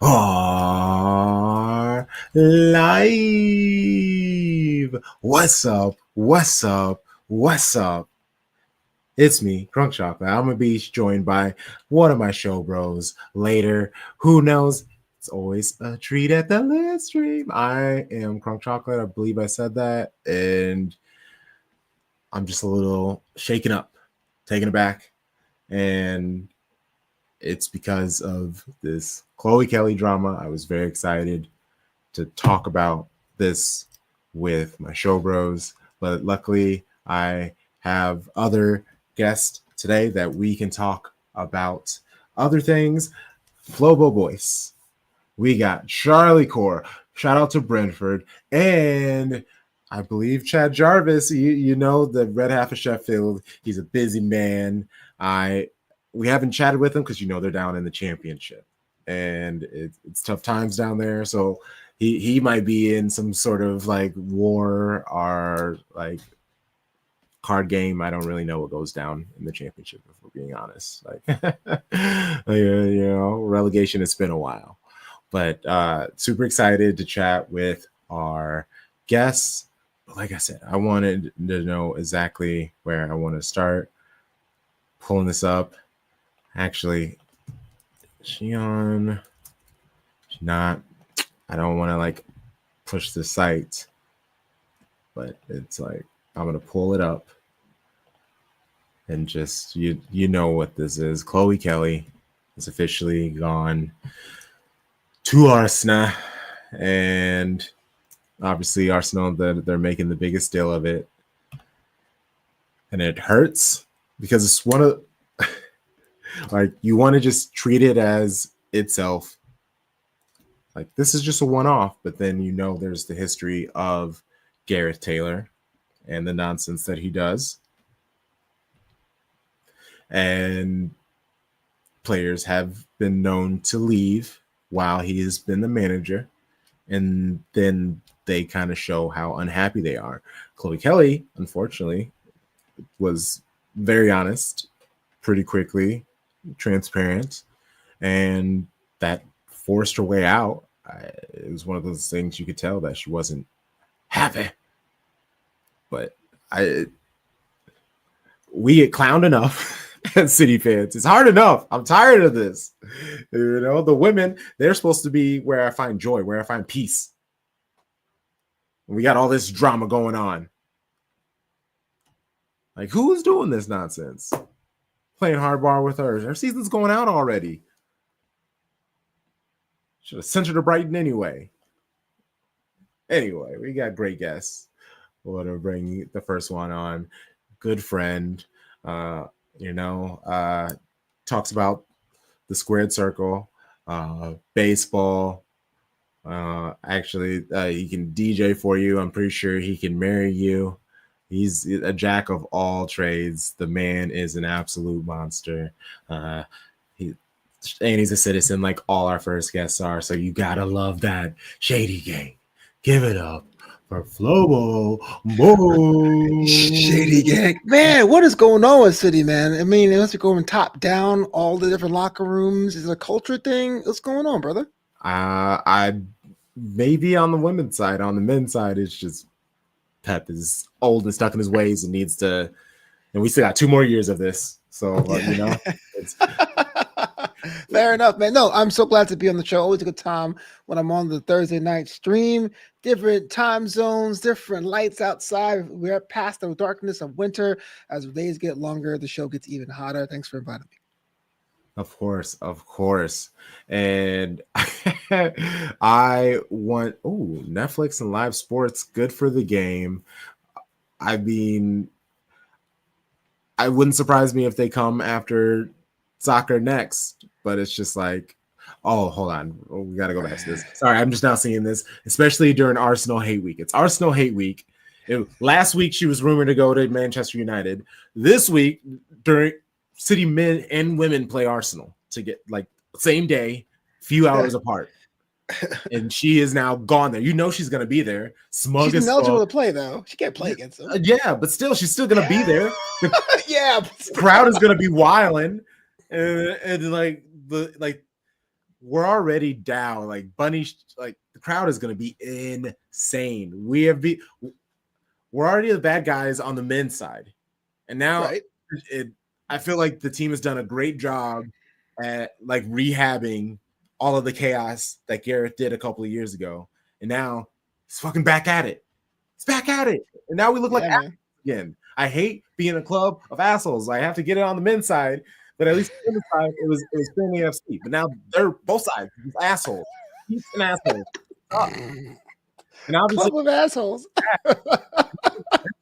are live. What's up? What's up? What's up? It's me, Crunk Chocolate. I'm gonna be joined by one of my show bros later. Who knows? It's always a treat at the live stream. I am Crunk Chocolate. I believe I said that, and I'm just a little shaken up, taken aback, and it's because of this Chloe Kelly drama. I was very excited to talk about this with my show bros, but luckily I have other guests today that we can talk about other things. Flobo Boyce. We got Charlie Corr. Shout out to Brentford. And I believe Chad Jarvis, you know, the red half of Sheffield. He's a busy man. We haven't chatted with them because, you know, they're down in the championship and it's tough times down there. So he might be in some sort of like war or like card game. I don't really know what goes down in the championship, if we're being honest. Like, you know, relegation, it's been a while. But super excited to chat with our guests. Like I said, I wanted to know exactly where I want to start pulling this up. Actually, she on? She's not. I don't want to like push the site, but it's like I'm gonna pull it up and just you know what this is. Chloe Kelly is officially gone to Arsenal, and obviously Arsenal they're making the biggest deal of it, and it hurts because it's one of like you want to just treat it as itself. Like this is just a one-off, but then you know there's the history of Gareth Taylor and the nonsense that he does. And players have been known to leave while he has been the manager, and then they kind of show how unhappy they are. Chloe Kelly, unfortunately, was very honest pretty quickly, transparent, and that forced her way out. It was one of those things you could tell that she wasn't happy. But we get clowned enough as City fans. It's hard enough. I'm tired of this. You know, the women, they're supposed to be where I find joy, where I find peace. We got all this drama going on. Like, who's doing this nonsense? Playing hardball with her. Her season's going out already. Should have sent her to Brighton anyway. Anyway, we got great guests. We'll bring the first one on. Good friend. Talks about the squared circle, baseball. He can DJ for you. I'm pretty sure he can marry you. He's a jack of all trades. The man is an absolute monster. He's a citizen like all our first guests are. So you gotta love that. Shady Gang. Give it up for Flobo. Boom. Shady Gang. Man, what is going on with City, man? I mean, unless you're going top down, all the different locker rooms. Is it a culture thing? What's going on, brother? I maybe on the women's side. On the men's side, it's just Pep is old and stuck in his ways and needs to, and we still got 2 more years of this. So, it's fair enough, man. No, I'm so glad to be on the show. Always a good time when I'm on the Thursday night stream. Different time zones, different lights outside. We're past the darkness of winter. As the days get longer, the show gets even hotter. Thanks for inviting me. Of course. And I want Netflix and live sports, good for the game. I mean, I wouldn't surprise me if they come after soccer next, but it's just like, oh, hold on. We got to go back to this. Sorry, I'm just now seeing this, especially during Arsenal hate week. It's Arsenal hate week. Last week, she was rumored to go to Manchester United. This week, during City men and women play Arsenal to get like same day, few hours apart. And she is now gone there. You know she's going to be there. Smug she's as ineligible fuck. to play, though. She can't play against them. Yeah, but still, she's still going to be there. Yeah. The crowd is going to be wilding. And like we're already down. Like Bunny, like the crowd is going to be insane. We're already the bad guys on the men's side, and now Right. it. I feel like the team has done a great job at like rehabbing all of the chaos that Gareth did a couple of years ago, and now he's fucking back at it. It's back at it, and now we look like Yeah, man. again. I hate being a club of assholes. I have to get it on the men's side, but at least on the women's side, it was Family FC. But now they're both sides, these assholes. He's an asshole. And obviously, Club of assholes.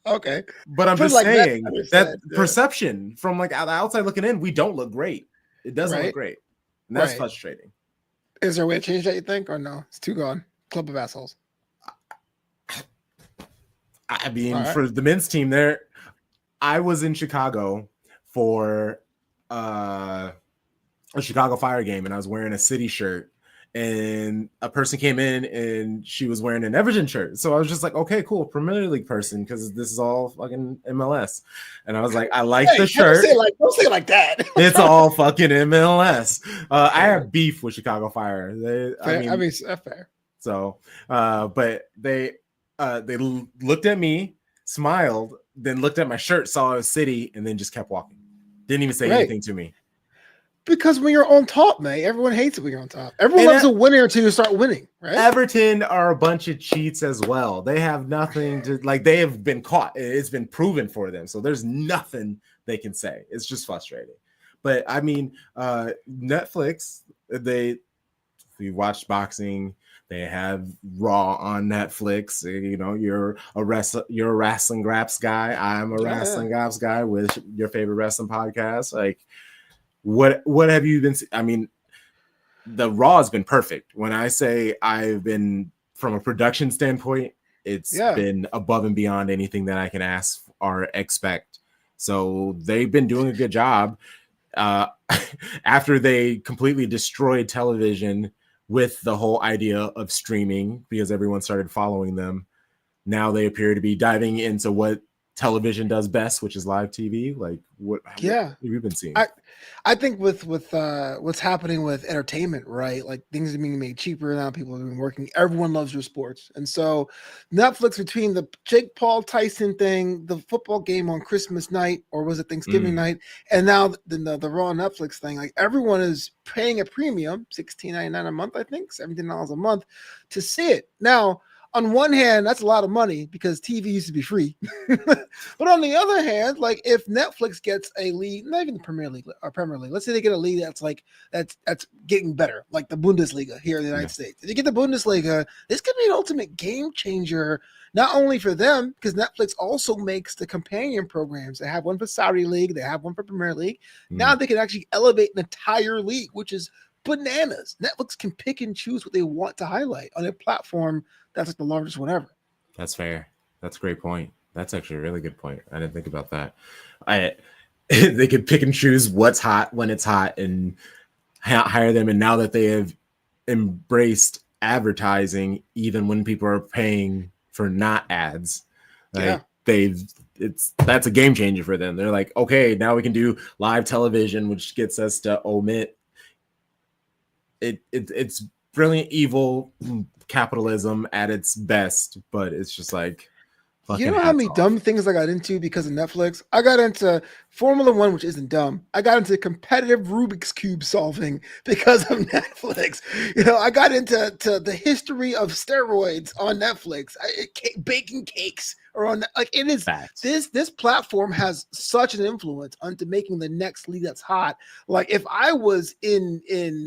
Okay. but I'm Put it just like that, saying that understand. Yeah. perception from like the outside looking in, we don't look great. It doesn't Right. look great, and that's Right. frustrating. Is there a way to change that, you think, or no? It's too gone. Club of assholes. I mean, All right. for the men's team, there, I was in Chicago for a Chicago Fire game, and I was wearing a City shirt, and a person came in and she was wearing an Everton shirt. So I was just like, okay, cool, Premier League person, because this is all fucking MLS. And I was like, I like the shirt. Don't say it like that. It's all fucking MLS. I have beef with Chicago Fire. Fair. I mean, fair. So, but they looked at me, smiled, then looked at my shirt, saw it was City, and then just kept walking. Didn't even say anything to me. Because when you're on top, man, everyone hates it when you're on top. Everyone loves a winner until you start winning, right? Everton are a bunch of cheats as well. They have nothing to like. They have been caught. It's been proven for them. So there's nothing they can say. It's just frustrating. But I mean, Netflix. We watched boxing. They have Raw on Netflix. You know, you're a wrestling graps guy. I'm a wrestling graps guy with your favorite wrestling podcast. Like, what have you been? I mean, the Raw has been perfect. When I say I've been from a production standpoint, it's been above and beyond anything that I can ask or expect. So they've been doing a good job. After they completely destroyed television with the whole idea of streaming, because everyone started following them, now they appear to be diving into what television does best, which is live TV. Like, what have you been seeing? I think with what's happening with entertainment, right? Like things are being made cheaper now. People have been working. Everyone loves your sports, and so Netflix, between the Jake Paul Tyson thing, the football game on Christmas night, or was it Thanksgiving night, and now the Raw Netflix thing, like everyone is paying a premium, $16.99 a month, I think $17 a month, to see it now. On one hand, that's a lot of money because TV used to be free. But on the other hand, like if Netflix gets a lead, not even the Premier League, let's say they get a lead that's getting better, like the Bundesliga here in the United States. If they get the Bundesliga, this could be an ultimate game changer, not only for them, because Netflix also makes the companion programs. They have one for Saudi League, they have one for Premier League. Now they can actually elevate an entire league, which is bananas. Netflix can pick and choose what they want to highlight on a platform that's like the largest one ever. That's fair. That's a great point. That's actually a really good point. I didn't think about that. They could pick and choose what's hot when it's hot and hire them. And now that they have embraced advertising, even when people are paying for not ads, like that's a game changer for them. They're like, okay, now we can do live television, which gets us to omit it's brilliant evil capitalism at its best, but it's just like, you know how many dumb things I got into because of Netflix? I got into Formula One, which isn't dumb. I got into competitive Rubik's Cube solving because of Netflix. You know, I got into the history of steroids on Netflix. Baking cakes are on, like, it is this platform has such an influence onto making the next league that's hot. Like if I was in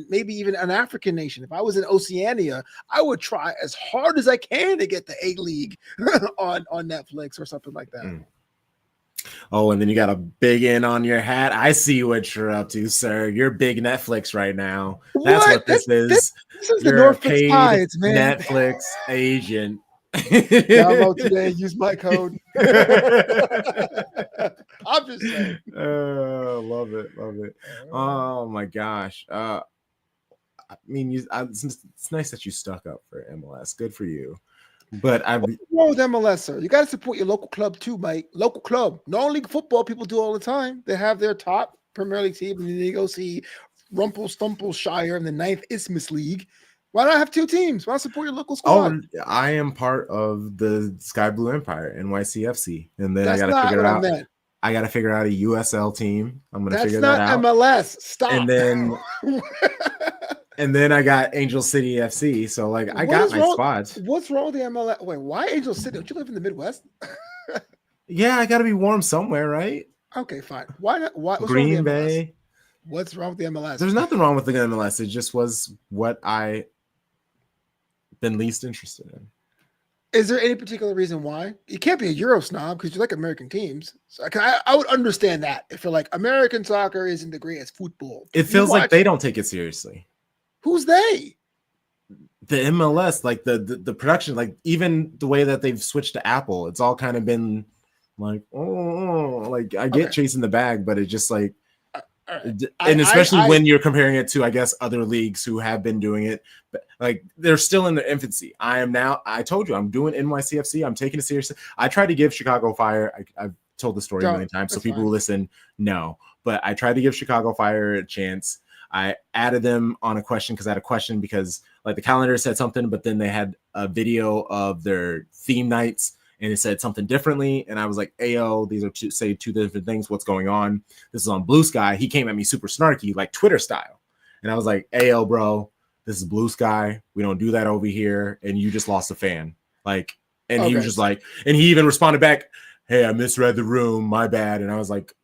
maybe even an African nation, if I was in Oceania, I would try as hard as I can to get the A League on Netflix or something like that. Oh, and then you got a big in on your hat. I see what you're up to, sir. You're big Netflix right now. That's what this is. This is the Norfolk Tides, man. Netflix agent. Download today. Use my code. I'm just saying. Love it. Oh my gosh. I mean, it's nice that you stuck up for MLS. Good for you. But what's wrong with MLS, sir? You got to support your local club too, mate. Local club. Non-league football people do all the time. They have their top Premier League team, and then you go see Rumpelstiltskinshire in the Ninth Isthmus League. Why not have two teams? Why not support your local squad? Oh, I am part of the Sky Blue Empire, NYCFC, and then That's not what I meant. I got to figure out a USL team. I'm gonna That's figure that not out. MLS. Stop. And then I got Angel City FC. So like I got my spots. What's wrong with the MLS? Wait, why Angel City? Don't you live in the Midwest? Yeah, I got to be warm somewhere, right? Okay, fine. Why not? What's Green wrong with the MLS? Bay. What's wrong with the MLS? There's nothing wrong with the MLS. It just was what I been least interested in. Is there any particular reason why? You can't be a Euro snob because you like American teams. So I would understand that if you're like American soccer isn't the greatest football. It feels like they don't take it seriously. Who's they? The MLS, like the production, like even the way that they've switched to Apple, it's all kind of been like, like I get chasing the bag, but it's just like, and especially when you're comparing it to, I guess, other leagues who have been doing it, but like they're still in their infancy. I told you, I'm doing NYCFC. I'm taking it seriously. I tried to give Chicago Fire. I've told the story a million times, so people who listen know. But I tried to give Chicago Fire a chance. I added them on a question because I had a question because like the calendar said something, but then they had a video of their theme nights and it said something differently. And I was like, Ayo, these are two different things. What's going on? This is on Blue Sky. He came at me super snarky, like Twitter style. And I was like, Ayo, bro, this is Blue Sky. We don't do that over here. And you just lost a fan. Like, and he was just like, and he even responded back, hey, I misread the room. My bad. And I was like,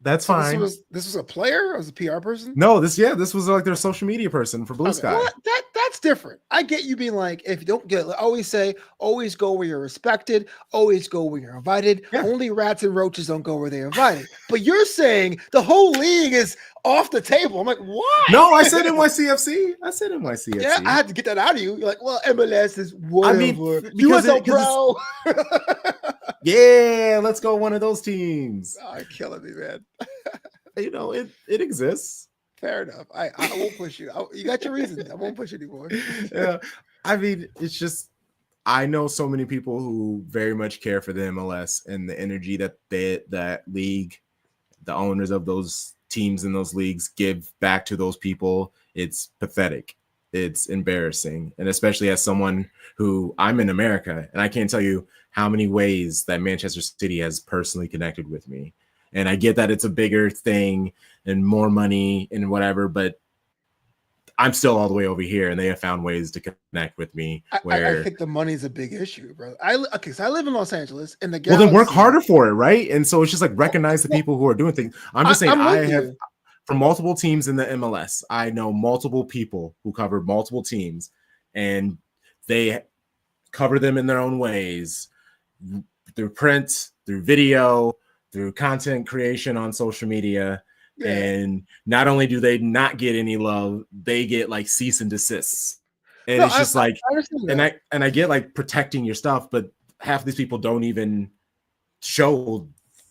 that's fine. This was a player? Or was a PR person? No, this was like their social media person for Blue Sky. Well, that's different. I get you being like, if you don't get, always go where you're respected, always go where you're invited. Yeah. Only rats and roaches don't go where they're invited. But you're saying the whole league is off the table. I'm like, why? No, I said NYCFC. Yeah, I had to get that out of you. You're like, well, MLS is whatever. I mean, USL Pro. Yeah, let's go one of those teams. Oh, you're killing me, man. You know, it exists. Fair enough. I won't push you. You got your reason. I won't push you anymore. Yeah, I mean, it's just I know so many people who very much care for the MLS and the energy that that league, the owners of those teams in those leagues give back to those people. It's pathetic. It's embarrassing. And especially as someone who I'm in America, and I can't tell you how many ways that Manchester City has personally connected with me. And I get that it's a bigger thing and more money and whatever, but I'm still all the way over here, and they have found ways to connect with me. Where I think the money's a big issue, bro. So I live in Los Angeles, and well, then work harder for it, right? And so it's just like recognize the people who are doing things. I'm just saying, I have from multiple teams in the MLS. I know multiple people who cover multiple teams, and they cover them in their own ways through print, through video, through content creation on social media. Yeah. And not only do they not get any love, they get like cease and desists. And it's just like, I get like protecting your stuff, but half of these people don't even show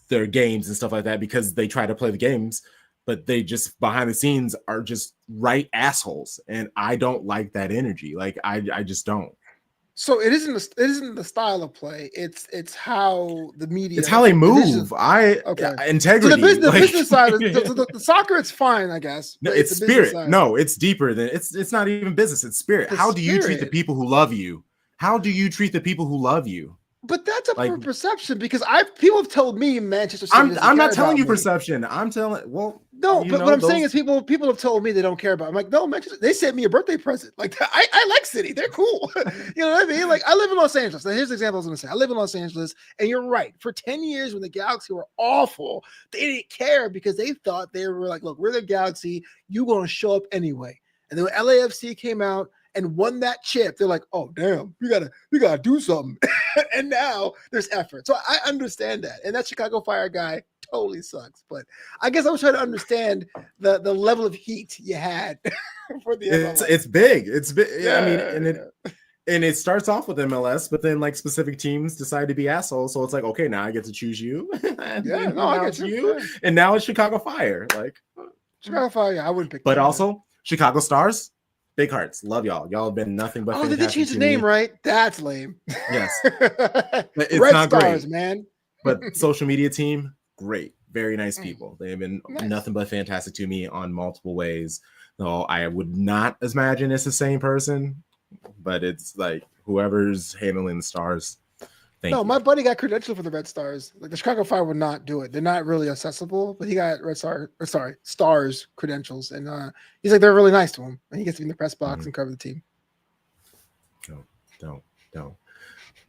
their games and stuff like that because they try to play the games, but they just behind the scenes are just right assholes. And I don't like that energy. Like I just don't. So it isn't the style of play. It's how the media. It's how they move. Integrity. So the business side, the soccer, it's fine, I guess. No, it's spirit. No, it's deeper than it's not even business. It's spirit. How do you treat the people who love you? How do you treat the people who love you? But that's up for perception because people have told me Manchester City. I'm not telling you perception. I'm telling. Well, no, but what I'm saying is people have told me they don't care about. I'm like, no, Manchester. They sent me a birthday present. Like I like City. They're cool. You know what I mean? Like I live in Los Angeles. Now, here's the example I was going to say. I live in Los Angeles, and you're right. For 10 years, when the Galaxy were awful, they didn't care because they thought they were like, look, we're the Galaxy. You're going to show up anyway. And then when LAFC came out and won that chip, they're like, oh damn, we gotta do something. And now there's effort. So I understand that. And that Chicago Fire guy totally sucks. But I guess I was trying to understand the level of heat you had for the MLS. It's big. It's big. Yeah, I mean, and it starts off with MLS, but then like specific teams decide to be assholes. So it's like, okay, now I get to choose you. I get you. Yeah. And now it's Chicago Fire. Like Chicago Fire, I wouldn't pick. But also Chicago Stars. Big hearts. Love y'all. Y'all have been nothing but did they change the name, right? That's lame. Yes. It's Red not Stars, great. Man. But social media team, great. Very nice people. They have been nothing but fantastic to me on multiple ways. So I would not imagine it's the same person, but it's like whoever's handling the stars. Thank No, you. my buddy got credentialed for the Red Stars. Like the Chicago Fire would not do it. They're not really accessible, but he got Stars credentials, and he's like they're really nice to him, and he gets to be in the press box Mhm. and cover the team. Don't.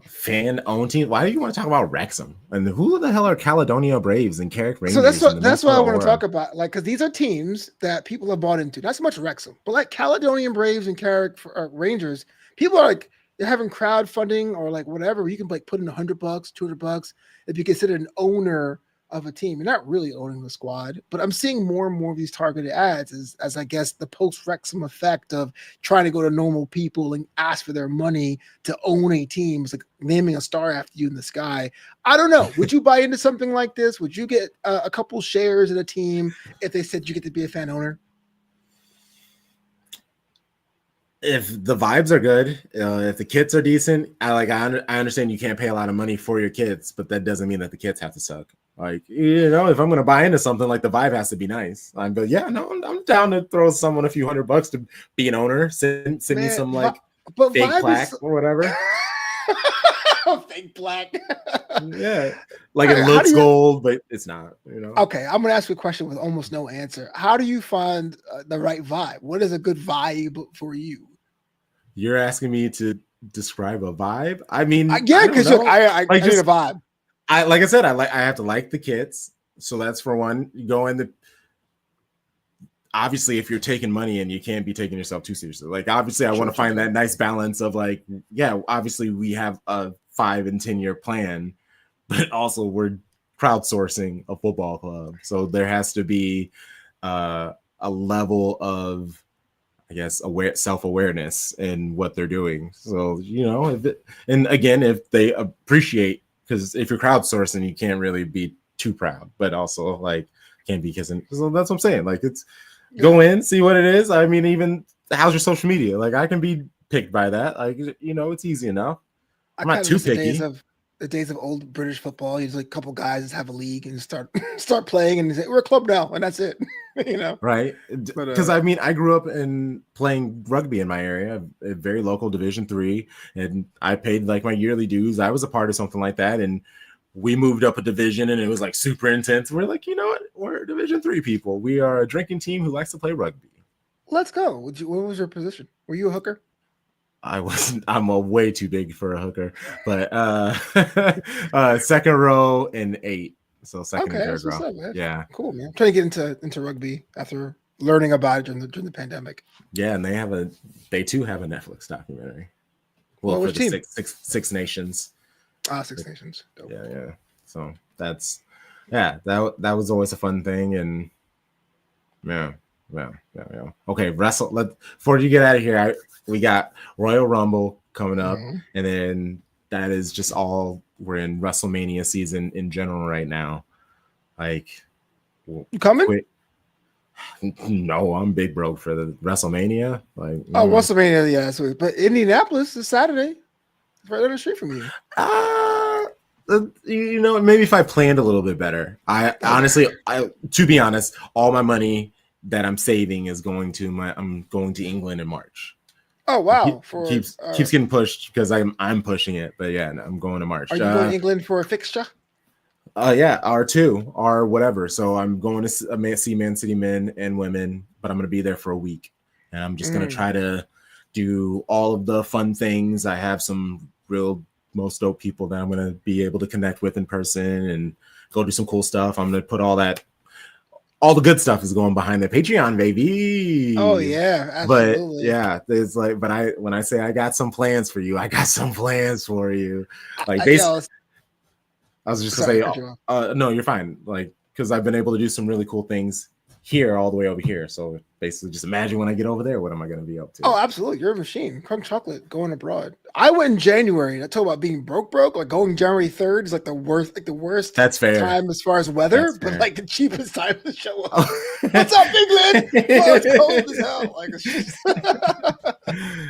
Fan owned team. Why do you want to talk about Wrexham? And who the hell are Caledonia Braves and Carrick So Rangers and the that's what I Minnesota want to Aura? talk about. Like, because these are teams that people have bought into. Not so much Wrexham, but like Caledonian Braves and Carrick Rangers. People are like they're having crowdfunding or like whatever. Where you can like put in $100, $200 if you consider an owner of a team. You're not really owning the squad, but I'm seeing more and more of these targeted ads as I guess the post Wrexham effect of trying to go to normal people and ask for their money to own a team. It's like naming a star after you in the sky. I don't know. Would you buy into something like this? Would you get a couple shares in a team if they said you get to be a fan owner? If the vibes are good, if the kits are decent, I understand you can't pay a lot of money for your kids, but that doesn't mean that the kits have to suck. Like, if I'm gonna buy into something, like the vibe has to be nice. But yeah, no, I'm down to throw someone a few $100 to be an owner. Send me Man, some like but fake vibe plaque is or whatever. fake black. Yeah, like it Okay, how do looks you? gold, but it's not. Okay, I'm gonna ask you a question with almost no answer. How do you find the right vibe? What is a good vibe for you? You're asking me to describe a vibe. I mean, Yeah, I don't because look, know. Like I need a just vibe. like I said, I have to like the kits. So that's for one. You go in the obviously if you're taking money and you can't be taking yourself too seriously. Like obviously I want to find that nice balance of like, yeah, obviously we have a 5 and 10 year plan, but also we're crowdsourcing a football club. So there has to be a level of I guess self-awareness in what they're doing. So, and again, if they appreciate, because if you're crowdsourcing, you can't really be too proud, but also like can't be kissing. So that's what I'm saying. Like it's go in, see what it is. I mean, even how's your social media? Like I can be picked by that. Like, it's easy enough. I I'm not kind of too miss picky. the days of old British football. Usually, a couple guys just have a league and start playing, and say, we're a club now, and that's it. Right? But Because I mean, I grew up in playing rugby in my area, a very local Division 3, and I paid like my yearly dues. I was a part of something like that, and we moved up a division, and it was like super intense. We're like, you know what? We're Division 3 people. We are a drinking team who likes to play rugby. let's go. What was your position? Were you a hooker? I wasn't. I'm a way too big for a hooker, but second row and 8, so second and Okay, third that's what's row. up, man. Yeah, Cool, man. I'm trying to get into rugby after learning about it during the pandemic. yeah, and they too have a Netflix documentary. Well, Well, for which the team? Six Nations. Six Nations. Dope. Yeah. So that was always a fun thing, and yeah. Okay, wrestle. Before you get out of here, we got Royal Rumble coming up, and then that is just all we're in WrestleMania season in general right now. Like, You coming? No, I'm big broke for the WrestleMania. Like, WrestleMania, yeah, sweet. But Indianapolis is Saturday. It's right down the street from you. Maybe if I planned a little bit better. Honestly, to be honest, all my money that I'm saving is going to I'm going to England in March. Oh wow! Keeps getting pushed because I'm pushing it, but yeah, I'm going to March. Are you going to England for a fixture? Yeah, R2 or whatever. So I'm going to see Man City men and women, but I'm going to be there for a week, and I'm just going to try to do all of the fun things. I have some real most dope people that I'm going to be able to connect with in person and go do some cool stuff. I'm going to put all the good stuff is going behind the Patreon, baby. Oh yeah, absolutely. But yeah, there's like, when I say I got some plans for you, I got some plans for you. Like I was just gonna say, no, you're fine. Like, because I've been able to do some really cool things here all the way over here. So basically, just imagine when I get over there, what am I going to be up to? Oh, absolutely. You're a machine. Crunk chocolate going abroad. I went in January. I talk about being broke. Like going January 3rd is like the worst That's fair. time as far as weather, but like the cheapest time to show up. What's up, England? Oh, it's cold as hell. Like it's just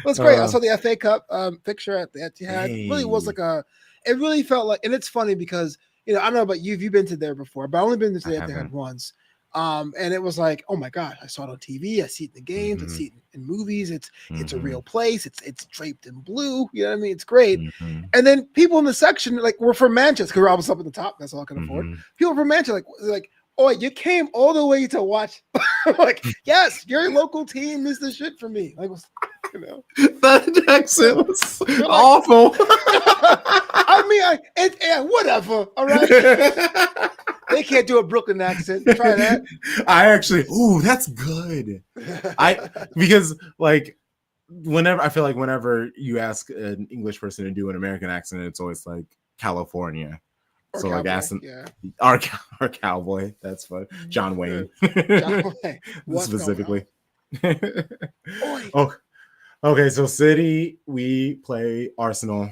that's great. I saw the FA Cup picture at the Etihad. It really was like it really felt like, and it's funny because I don't know about you if you've been to there before, but I've only been to the Etihad once. And it was like, oh my god, I saw it on TV, I see it in the games, I Mm-hmm. see it in movies. It's a Mm-hmm. real place. It's draped in blue. You know what I mean? It's great. Mm-hmm. And then people in the section like we're from Manchester because we're almost up at the top. That's all I can afford. Mm-hmm. People from Manchester like, oh, you came all the way to watch. Like, yes, your local team is the shit for me. Like, you know, That accent was they're like, awful. I mean, whatever. All right, they can't do a Brooklyn accent. Try that. I actually, ooh, that's good. Because like whenever I feel like whenever you ask an English person to do an American accent, it's always like California. Or So like cowboy. asking Yeah. our cowboy, that's fun. John Yeah. Wayne John Wayne, what's going on? specifically. Oi. Oh, okay. So City, we play Arsenal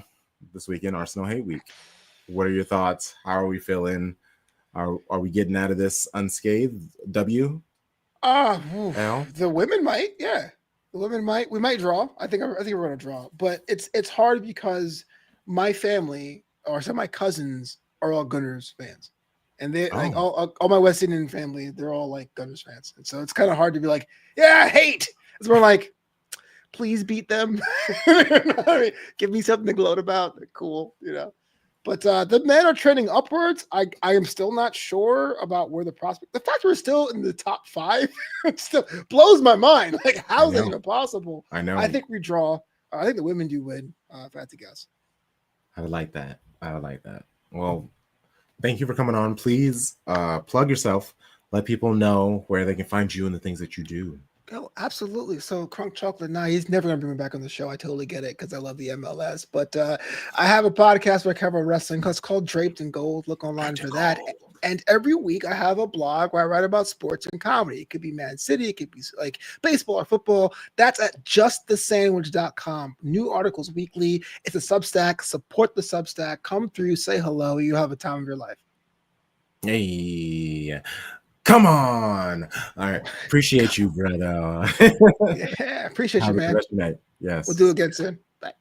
this weekend. Arsenal hate week. What are your thoughts? How are we feeling? Are we getting out of this unscathed? W L. The women might, yeah. The women might. We might draw. I think we're gonna draw. But it's hard because my family or some of my cousins are all Gunners fans, and they like Oh, all my West Indian family. They're all like Gunners fans, and so it's kind of hard to be like, yeah, I hate. It's more like, please beat them. You know what I mean? Give me something to gloat about. They're cool, you know. But the men are trending upwards. I am still not sure about where the prospect. The fact we're still in the top five still blows my mind. Like, I how is that know. even possible? I know. I think we draw. I think the women do win. If I had to guess. I would like that. I would like that. Well, thank you for coming on. Please plug yourself. Let people know where they can find you and the things that you do. Oh, absolutely. So Crunk Chocolate, nah, he's never gonna bring me back on the show. I totally get it because I love the MLS. But I have a podcast where I cover wrestling. It's called Draped in Gold. Look online for that. And every week I have a blog where I write about sports and comedy. It could be Man City, it could be like baseball or football. That's at justthesandwich.com. New articles weekly. It's a Substack. Support the Substack. Come through, say hello. You have a time of your life. Hey, come on. All right. Appreciate you, brother. Yeah, appreciate you, Have a good man. rest of your night. We'll do it Yes. again soon. Bye.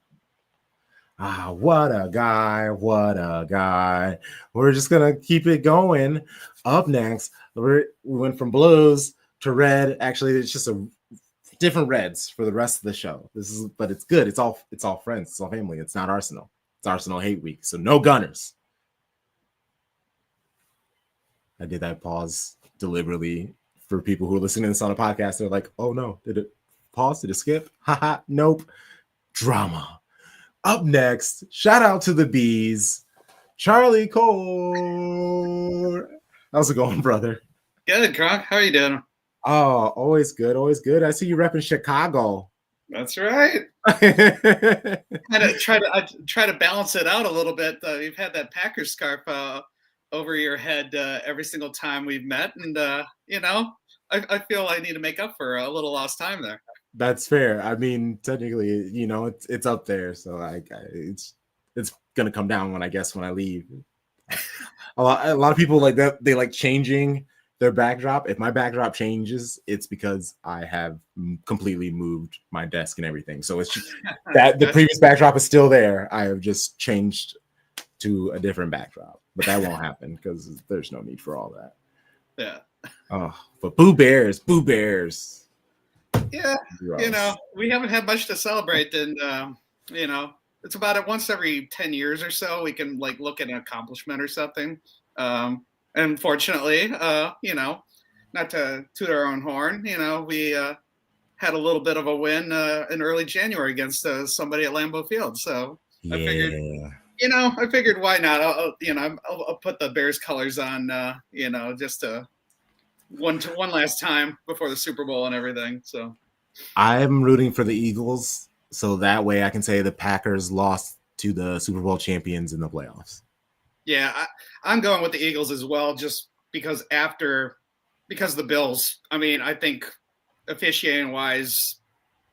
Ah, what a guy. What a guy. We're just going to keep it going. Up next, we went from blues to red. Actually, it's just a different reds for the rest of the show. But it's good. It's all friends. It's all family. It's not Arsenal. It's Arsenal hate week. So no Gunners. I did that pause deliberately for people who are listening to this on a podcast. They're like, oh no, did it pause? Did it skip? Haha, nope. Drama. Up next, shout out to the bees. Charlie Corr. How's it going, brother? Good, Gronk. How are you doing? Oh, always good, always good. I see you repping Chicago. That's right. I try to balance it out a little bit. You've had that Packers scarf over your head every single time we've met, and I feel I need to make up for a little lost time there. That's fair. I mean, technically, it's up there, so it's gonna come down when I leave. A lot of people like that. They like changing their backdrop. If my backdrop changes, it's because I have completely moved my desk and everything. So it's just that the previous backdrop is still there. I have just changed to a different backdrop, but that won't happen because there's no need for all that. Yeah. Oh, but Boo Bears. Yeah. Gross. We haven't had much to celebrate, and it's about once every 10 years or so we can like look at an accomplishment or something. Unfortunately, not to toot our own horn, we had a little bit of a win in early January against somebody at Lambeau Field. So yeah. I figured why not? I'll put the Bears colors on, just one last time before the Super Bowl and everything. So I'm rooting for the Eagles, so that way I can say the Packers lost to the Super Bowl champions in the playoffs. Yeah, I'm going with the Eagles as well, just because the Bills. I mean, I think officiating wise,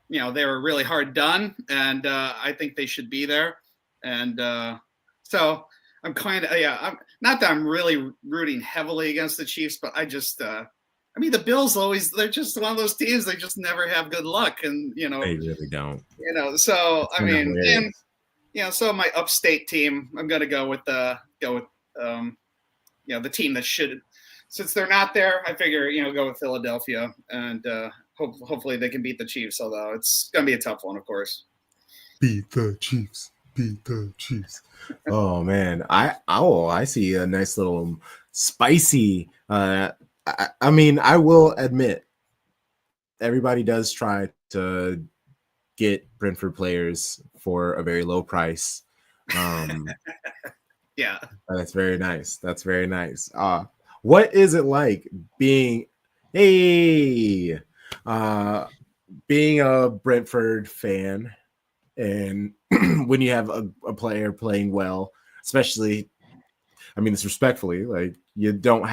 they were really hard done, and I think they should be there. And so I'm kind of I'm not that I'm really rooting heavily against the Chiefs, but I just the Bills they're just one of those teams. They just never have good luck, and they really don't. So so my upstate team, I'm gonna go with the team that should since they're not there, I figure go with Philadelphia, and hopefully they can beat the Chiefs. Although it's going to be a tough one, of course. Beat the Chiefs. Beat the Chiefs. Oh man, I see a nice little spicy. I mean, I will admit, everybody does try to get Brentford players for a very low price. Yeah, That's very nice. That's very nice. What is it like being being a Brentford fan, and when you have a player playing well, especially, I mean this respectfully, like you don't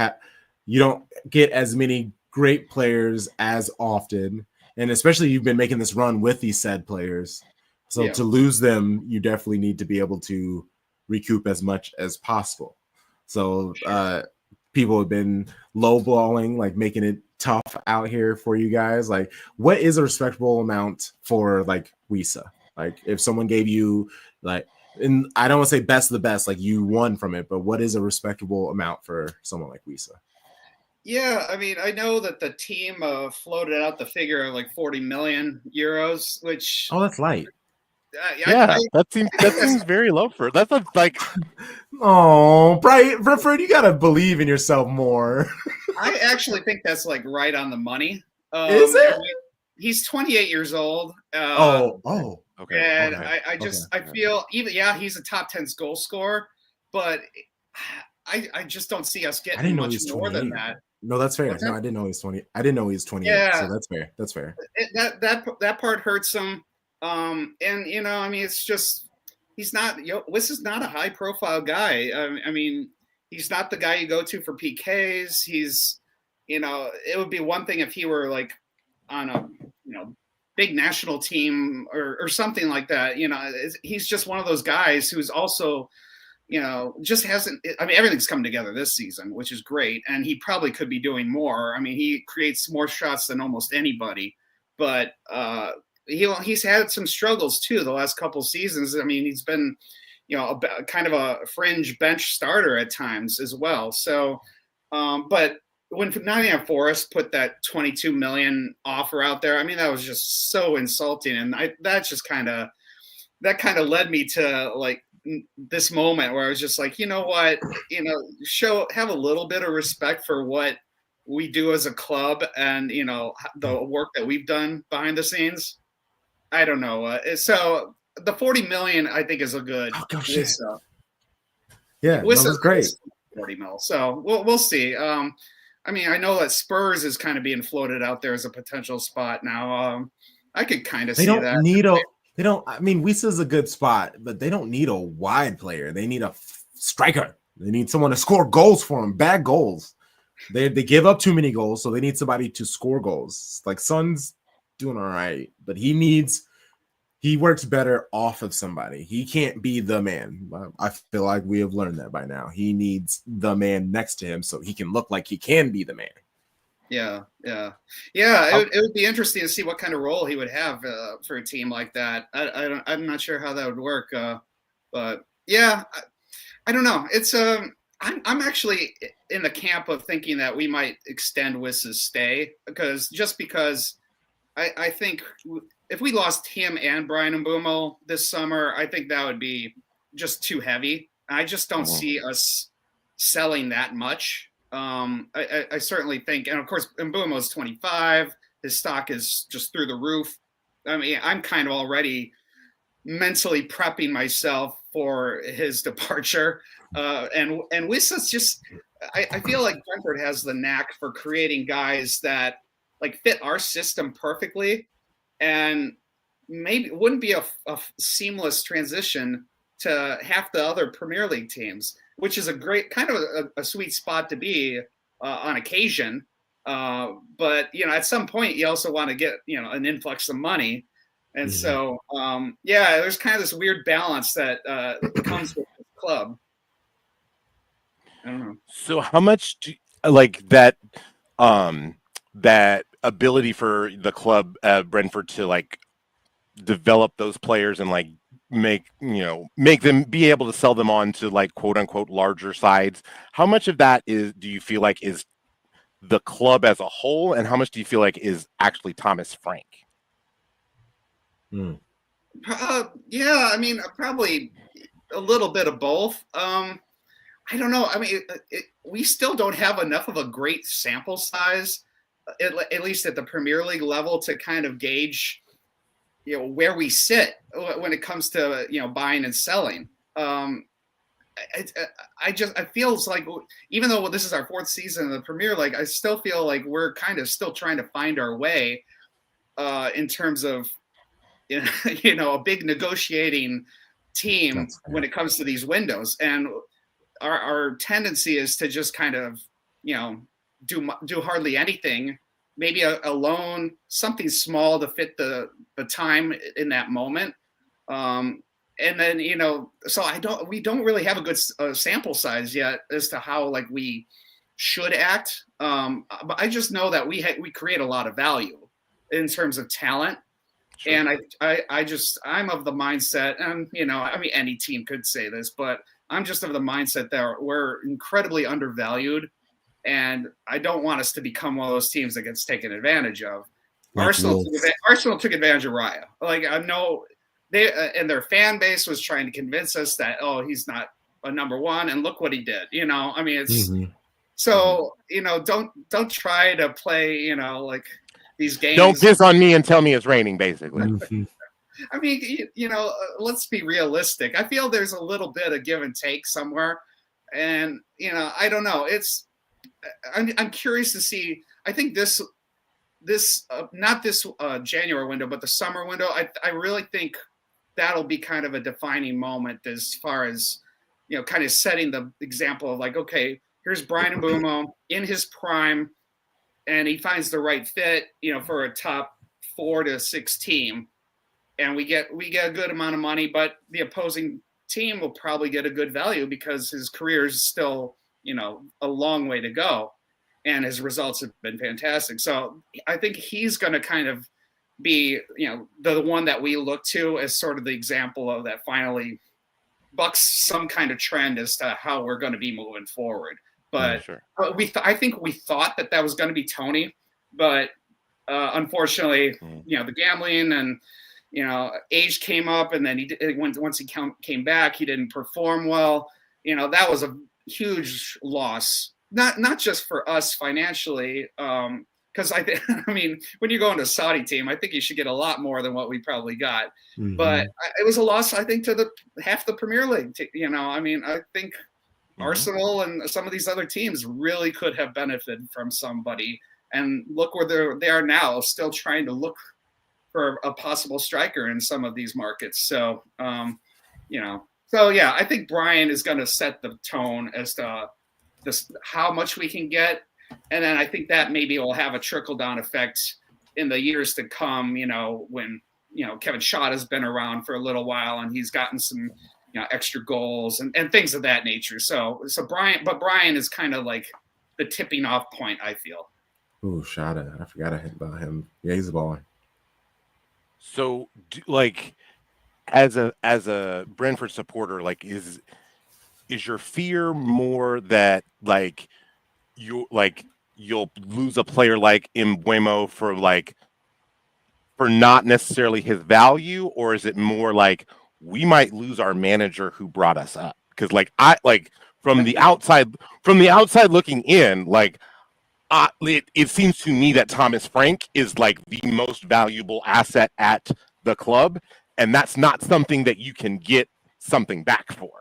get as many great players as often, and especially you've been making this run with these said players, so Yeah. to lose them, you definitely need to be able to recoup as much as possible. So people have been lowballing, like making it tough out here for you guys. Like, what is a respectable amount for like Wisa? Like, if someone gave you like, and I don't want to say best of the best, like you won from it, but what is a respectable amount for someone like Wisa? Yeah, I mean, I know that the team floated out the figure of like 40 million euros, which Oh, that's light. That seems very low for that's like. Oh, Bright Brentford, you gotta believe in yourself more. I actually think that's like right on the money. Is it? I mean, he's 28 years old. Okay. And Okay. I feel he's a top 10 goal scorer, but I just don't see us getting much more than that. No, that's fair. What's No, that? I didn't know he was 20. I didn't know he was 28. Yeah. So that's fair. That's fair. That part hurts him. And I mean, it's just he's not. This is not a high profile guy. I mean, he's not the guy you go to for PKs. He's, it would be one thing if he were like on a big national team or something like that. He's just one of those guys who's also, just hasn't. I mean, everything's come together this season, which is great, and he probably could be doing more. I mean, he creates more shots than almost anybody, but he's had some struggles too the last couple seasons. I mean, he's been, kind of a fringe bench starter at times as well. So, but when Nottingham Forest put that 22 million offer out there, I mean, that was just so insulting, and that kind of led me to like this moment where I was just like, you know what, have a little bit of respect for what we do as a club and the work that we've done behind the scenes. I don't know. So the 40 million I think is a good. Yeah, that's great. 40 mil. So we'll see. I mean, I know that Spurs is kind of being floated out there as a potential spot now. I could kind of see that. They don't. I mean, Wisa's a good spot, but they don't need a wide player. They need a striker. They need someone to score goals for them. Bad goals. They give up too many goals, so they need somebody to score goals. Like Son's doing all right, but he works better off of somebody. He can't be the man. I feel like we have learned that by now. He needs the man next to him so he can look like he can be the man. Yeah. It would be interesting to see what kind of role he would have for a team like that. I'm not sure how that would work, but yeah, I don't know. It's I'm actually in the camp of thinking that we might extend Wiss's stay because I think if we lost him and Brian Mbeumo this summer, I think that would be just too heavy. I just don't see us selling that much. I certainly think, and of course, Mbeumo is 25. His stock is just through the roof. I mean, I'm kind of already mentally prepping myself for his departure. And Wissa's just, I feel like Brentford has the knack for creating guys that like fit our system perfectly, and maybe it wouldn't be a seamless transition to half the other Premier League teams, which is a great kind of a sweet spot to be on occasion. But at some point you also want to get an influx of money, and so there's kind of this weird balance that comes with the club. I don't know. So how much do like that that ability for the club Brentford to like develop those players and like make them be able to sell them on to like quote unquote larger sides? How much of that do you feel like is the club as a whole, and how much do you feel like is actually Thomas Frank? Yeah, I mean, probably a little bit of both. I don't know. I mean, we still don't have enough of a great sample size, at least at the Premier League level, to kind of gauge, where we sit when it comes to buying and selling. I feels like, even though this is our fourth season in the Premier League, I still feel like we're kind of still trying to find our way in terms of a big negotiating team when it comes to these windows. And our tendency is to just kind of do hardly anything, maybe a loan, something small to fit the time in that moment. And then, so we don't really have a good sample size yet as to how like we should act. But I just know that we create a lot of value in terms of talent. Sure. And I'm of the mindset, and I mean, any team could say this, but I'm just of the mindset that we're incredibly undervalued, and I don't want us to become one of those teams that gets taken advantage of. Like Arsenal took advantage of Raya. Like, I know they and their fan base was trying to convince us that, oh, he's not a number one, and look what he did. I mean, it's so don't try to play like these games. Don't piss on me and tell me it's raining, basically. I mean, let's be realistic. I feel there's a little bit of give and take somewhere, and I don't know. I'm curious to see. I think this not this January window, but the summer window. I really think that'll be kind of a defining moment as far as kind of setting the example of like, okay, here's Brian Mbeumo in his prime, and he finds the right fit, for a top 4 to 6 team. And we get a good amount of money, but the opposing team will probably get a good value because his career is still, a long way to go, and his results have been fantastic. So I think he's going to kind of be, the one that we look to as sort of the example of that finally bucks some kind of trend as to how we're going to be moving forward. But sure. I think we thought that was going to be Tony, but unfortunately, the gambling and age came up, and then once he came back, he didn't perform well. That was a huge loss, not just for us financially, because I mean, when you go into a Saudi team, I think you should get a lot more than what we probably got. But it was a loss, I think, to half the Premier League. I mean, I think Arsenal and some of these other teams really could have benefited from somebody, and look where they are now, still trying to look for a possible striker in some of these markets. So, so yeah, I think Brian is going to set the tone as to how much we can get. And then I think that maybe will have a trickle down effect in the years to come, when, Kevin Schott has been around for a little while and he's gotten some, extra goals and things of that nature. So Brian is kind of like the tipping off point, I feel. Ooh, Schott. I forgot about him. Yeah, he's a baller. So, as a Brentford supporter, like, is your fear more that you'll lose a player like Mbeumo for not necessarily his value, or is it more like we might lose our manager who brought us up? Because from the outside looking in, it seems to me that Thomas Frank is like the most valuable asset at the club, and that's not something that you can get something back for.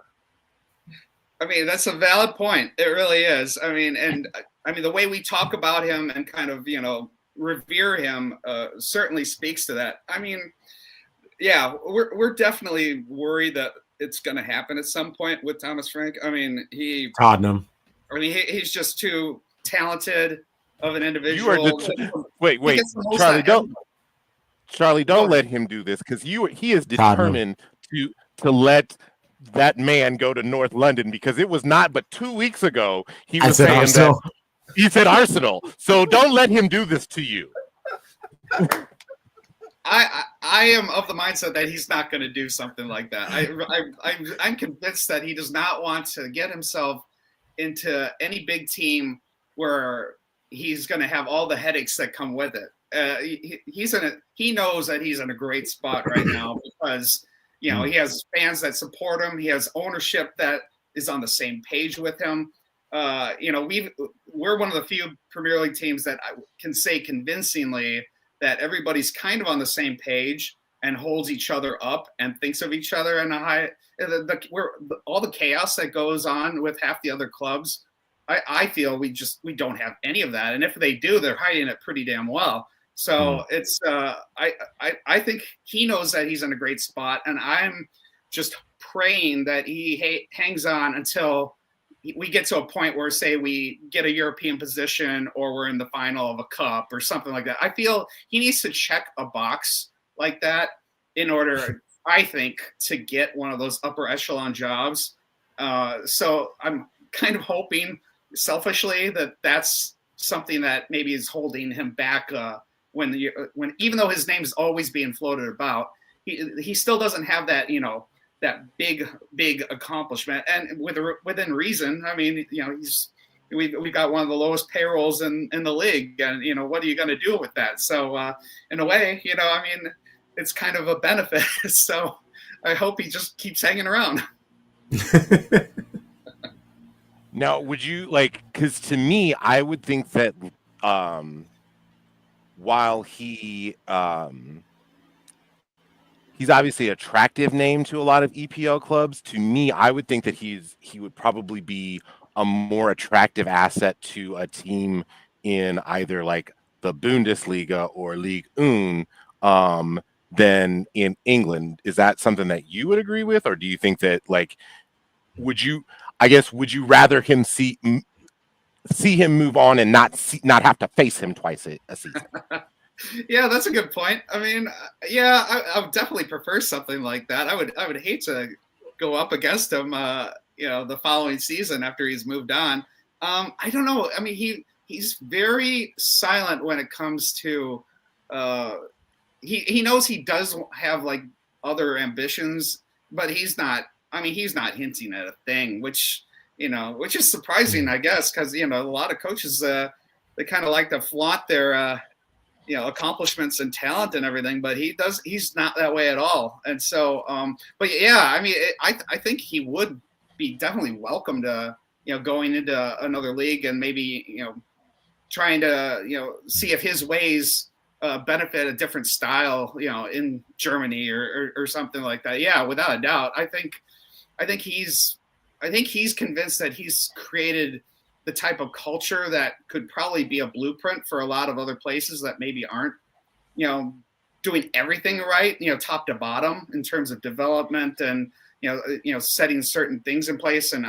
I mean, that's a valid point. It really is. I mean, the way we talk about him and kind of, revere him certainly speaks to that. I mean, yeah, we're definitely worried that it's going to happen at some point with Thomas Frank. I mean, Tottenham. I mean, he's just too talented of an individual. Wait, Charlie, don't let him do this, because he is determined to let that man go to North London, because it was not but 2 weeks ago he was saying Arsenal. That he said Arsenal. So don't let him do this to you. I am of the mindset that he's not going to do something like that. I'm convinced that he does not want to get himself into any big team where he's going to have all the headaches that come with it. He knows that he's in a great spot right now because he has fans that support him. He has ownership that is on the same page with him. We're one of the few Premier League teams that I can say convincingly that everybody's kind of on the same page and holds each other up and thinks of each other in a high. All the chaos that goes on with half the other clubs, I feel we don't have any of that, and if they do, they're hiding it pretty damn well. So it's I think he knows that he's in a great spot, and I'm just praying that he hangs on until we get to a point where, say, we get a European position or we're in the final of a cup or something like that. I feel he needs to check a box like that in order, I think, to get one of those upper echelon jobs. So I'm kind of hoping selfishly that that's something that maybe is holding him back when even though his name's always being floated about, he still doesn't have that, that big accomplishment, and within reason. I mean, we've got one of the lowest payrolls in the league, and what are you going to do with that? So in a way, it's kind of a benefit. So I hope he just keeps hanging around. Now, would you because to me, I would think that while he's obviously an attractive name to a lot of EPL clubs, to me, I would think that he would probably be a more attractive asset to a team in either the Bundesliga or Ligue 1 than in England. Is that something that you would agree with, or do you think that would you rather him see him move on and not have to face him twice a season? Yeah, that's a good point. I mean, yeah, I would definitely prefer something like that. I would hate to go up against him, the following season after he's moved on. I don't know. I mean, he's very silent when it comes to. He knows he does have other ambitions, but he's not. I mean, he's not hinting at a thing, which is surprising, I guess, because a lot of coaches they kind of like to flaunt their accomplishments and talent and everything, but he's not that way at all. And so, but yeah, I mean, I think he would be definitely welcome to, going into another league and maybe, trying to, see if his ways benefit a different style, in Germany or something like that. Yeah, without a doubt. I think he's convinced that he's created the type of culture that could probably be a blueprint for a lot of other places that maybe aren't, doing everything right, top to bottom in terms of development and, setting certain things in place. And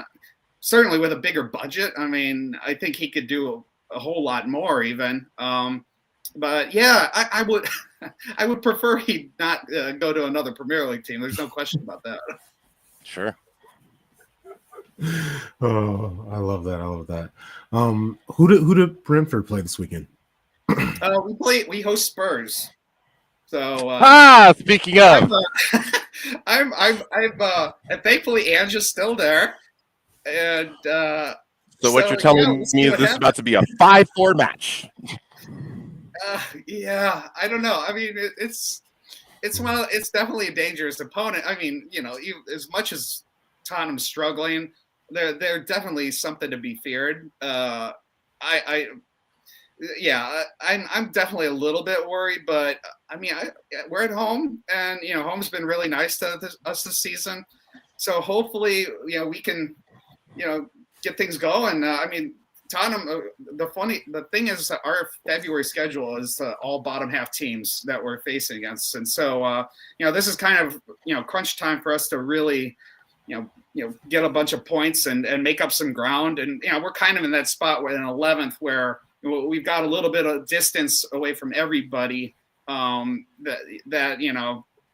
certainly with a bigger budget, I mean, I think he could do a whole lot more even. But yeah, I would, I would prefer he not go to another Premier League team. There's no question about that. Sure. Oh, I love that. Who did Brentford play this weekend? We host Spurs. So speaking of, I'm and thankfully Ange is still there. And so what you're telling me is this is about to be a 5-4 match. Yeah, I don't know. I mean, it's definitely a dangerous opponent. I mean, as much as Tottenham's struggling, they're definitely something to be feared. I'm definitely a little bit worried, but I mean, we're at home, and home's been really nice to us this season. So hopefully, we can, get things going. I mean, Tottenham. The thing is, that our February schedule is all bottom half teams that we're facing against, and so this is kind of crunch time for us to really get a bunch of points and make up some ground. And we're kind of in that spot where in 11th where we've got a little bit of distance away from everybody.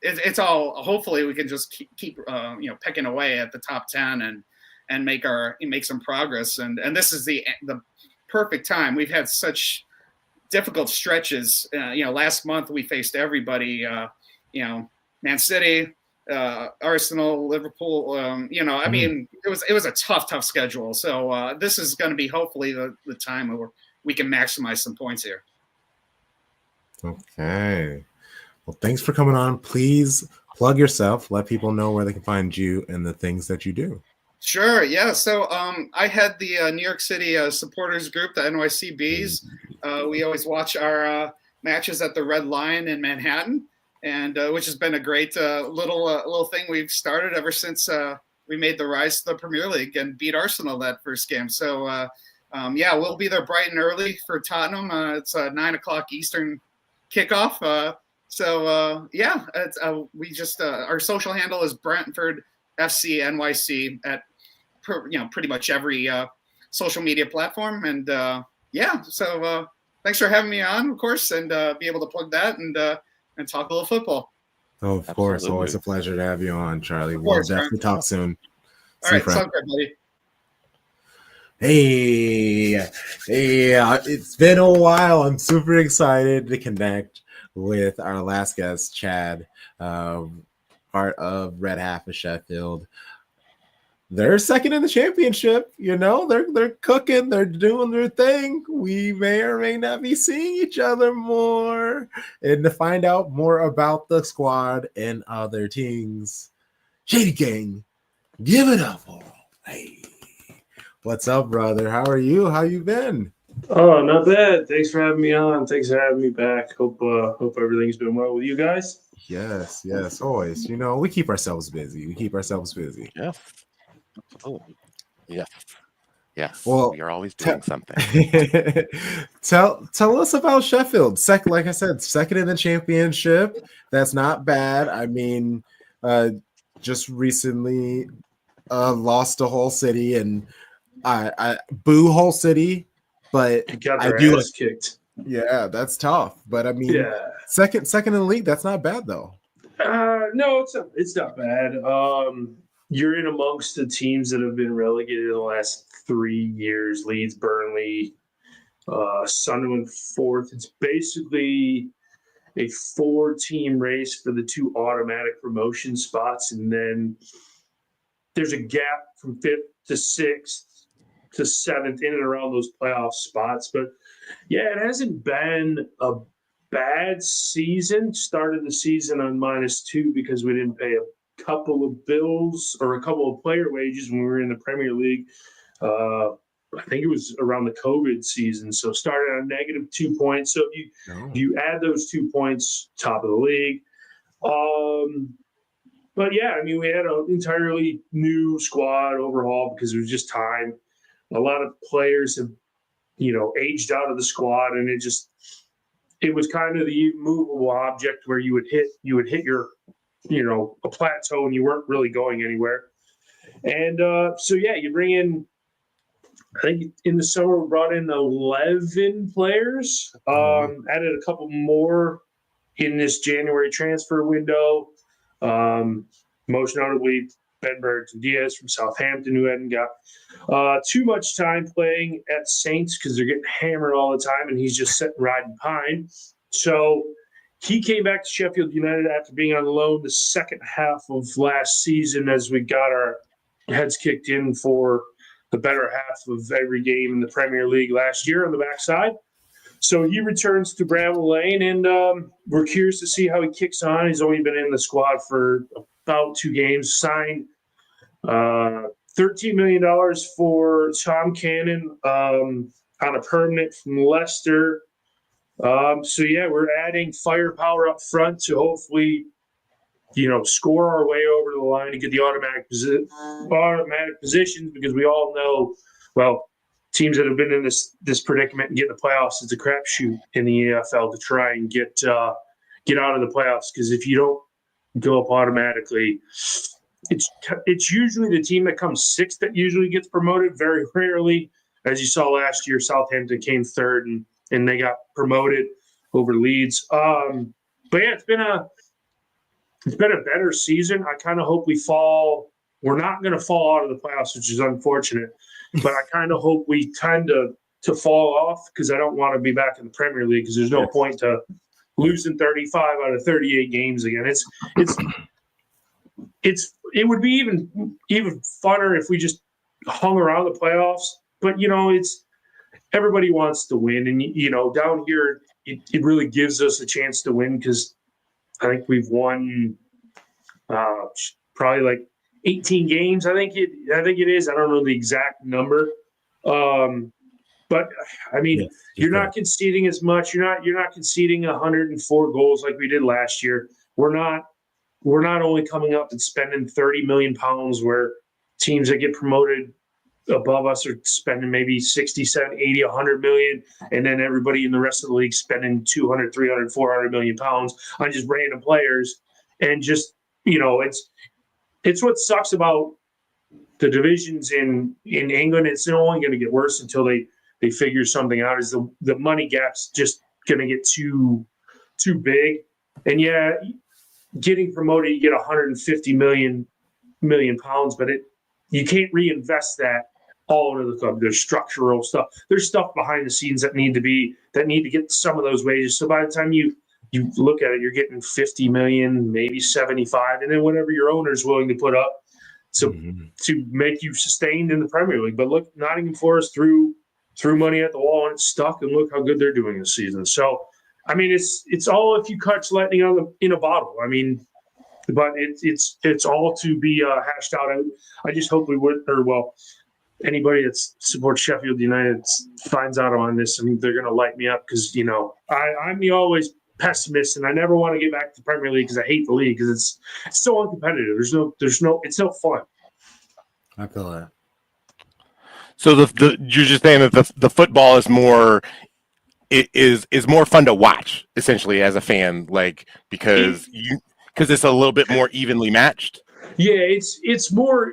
It's all, hopefully we can just keep pecking away at the top 10 and make some progress. And this is the perfect time. We've had such difficult stretches. Last month we faced everybody. Man City, Arsenal, Liverpool. I mean, it was a tough schedule. So this is going to be hopefully the time where we can maximize some points here. Okay. Well, thanks for coming on. Please plug yourself. Let people know where they can find you and the things that you do. Sure. Yeah. So I had the New York City supporters group, the NYCBs. We always watch our matches at the Red Lion in Manhattan, and which has been a great little thing we've started ever since we made the rise to the Premier League and beat Arsenal that first game. So yeah, we'll be there bright and early for Tottenham. It's a 9:00 Eastern kickoff. So yeah, it's, we just our social handle is Brentford FC NYC at pretty much every social media platform. And yeah, so thanks for having me on, of course, and be able to plug that and talk a little football. Oh, of course. Always a pleasure to have you on, Charlie. We'll definitely talk soon. All right, sounds good, buddy. Hey, it's been a while. I'm super excited to connect with our last guest, Chad, part of Red Half of Sheffield. They're second in the championship. They're cooking. They're doing their thing. We may or may not be seeing each other more. And to find out more about the squad and other teams, Shady Gang, give it up. Hey, what's up, brother? How are you? How you been? Oh, not bad. Thanks for having me on. Thanks for having me back. Hope everything's been well with you guys. Yes, always. We keep ourselves busy. Yeah. Oh, yes. Well, we are always doing something. Tell us about Sheffield. Like I said, second in the championship. That's not bad. I mean, just recently lost to Hull City, and I boo Hull City, but Got I their do ass kicked. Yeah, that's tough. But I mean, second in the league, that's not bad though. No, it's not bad. You're in amongst the teams that have been relegated in the last 3 years. Leeds, Burnley, Sunderland fourth. It's basically a 4-team race for the 2 automatic promotion spots, and then there's a gap from 5th to 6th to 7th in and around those playoff spots. But yeah, it hasn't been a bad season. Started the season on -2 because we didn't pay a couple of bills or a couple of player wages when we were in the Premier League. I think it was around the COVID season. So started on -2 points. So if you add those 2 points, top of the league. But yeah, I mean, we had an entirely new squad overhaul because it was just time. A lot of players have, aged out of the squad, and it was kind of the immovable object where you would hit your, a plateau and you weren't really going anywhere. And so, yeah, you bring in, I think in the summer we brought in 11 players, added a couple more in this January transfer window. Most notably Ben Bergson Diaz from Southampton, who hadn't got too much time playing at Saints because they're getting hammered all the time, and he's just sitting riding pine. So he came back to Sheffield United after being on loan the second half of last season as we got our heads kicked in for the better half of every game in the Premier League last year on the backside. So he returns to Bramall Lane, and we're curious to see how he kicks on. He's only been in the squad for about 2 games, signed $13 million for Tom Cannon on a permanent from Leicester. So, yeah, we're adding firepower up front to hopefully, score our way over the line and get the automatic positions, because we all know, well, teams that have been in this predicament and get in the playoffs, it's a crapshoot in the EFL to try and get out of the playoffs, because if you don't go up automatically, it's usually the team that comes 6th that usually gets promoted. Very rarely, as you saw last year, Southampton came 3rd and they got promoted over Leeds. But yeah, it's been a better season. I kind of hope we're not going to fall out of the playoffs, which is unfortunate, but I kind of hope we tend to fall off, because I don't want to be back in the Premier League, because there's no point to losing 35 out of 38 games again. It would be even funner if we just hung around the playoffs. But everybody wants to win. And, down here, it really gives us a chance to win because I think we've won probably like 18 games. I think it is. I don't know the exact number. But I mean, Yes, you're not conceding as much. You're not conceding 104 goals like we did last year. We're not only coming up and spending 30 million pounds where teams that get promoted above us are spending maybe 60, 70, 80, 100 million. And then everybody in the rest of the league spending 200, 300, 400 million pounds on just random players. And just, it's what sucks about the divisions in England. It's only going to get worse until they figure something out. Is the money gap's just going to get too big. And yeah, getting promoted, you get 150 million pounds, but you can't reinvest that all into the club. There's structural stuff. There's stuff behind the scenes that need to get some of those wages. So by the time you look at it, you're getting 50 million, maybe 75, and then whatever your owner's willing to put up to make you sustained in the Premier League. But look, Nottingham Forest threw money at the wall and it's stuck, and look how good they're doing this season. So, I mean, it's all if you catch lightning in a bottle. I mean, but it's all to be hashed out. I just hope anybody that supports Sheffield United finds out on this, and they're going to light me up because I'm the always pessimist, and I never want to get back to the Premier League because I hate the league because it's so uncompetitive. It's no fun. I feel that. So you're just saying that the football is more more fun to watch essentially as a fan, like because it's a little bit more evenly matched. Yeah, it's more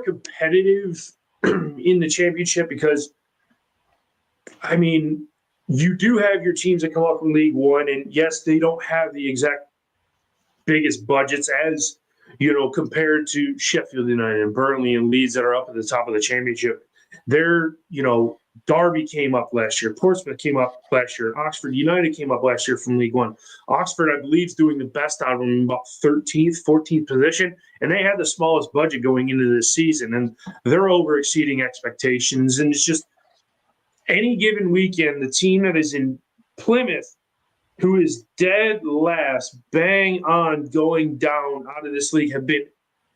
competitive in the championship because, I mean, you do have your teams that come up from League One, and yes, they don't have the exact biggest budgets as compared to Sheffield United and Burnley and Leeds that are up at the top of the championship. They're Derby came up last year. Portsmouth came up last year. Oxford United came up last year from League One. Oxford, I believe, is doing the best out of them, about 13th, 14th position. And they had the smallest budget going into this season. And they're over exceeding expectations. And it's just any given weekend, the team that is in Plymouth, who is dead last, bang on going down out of this league, have been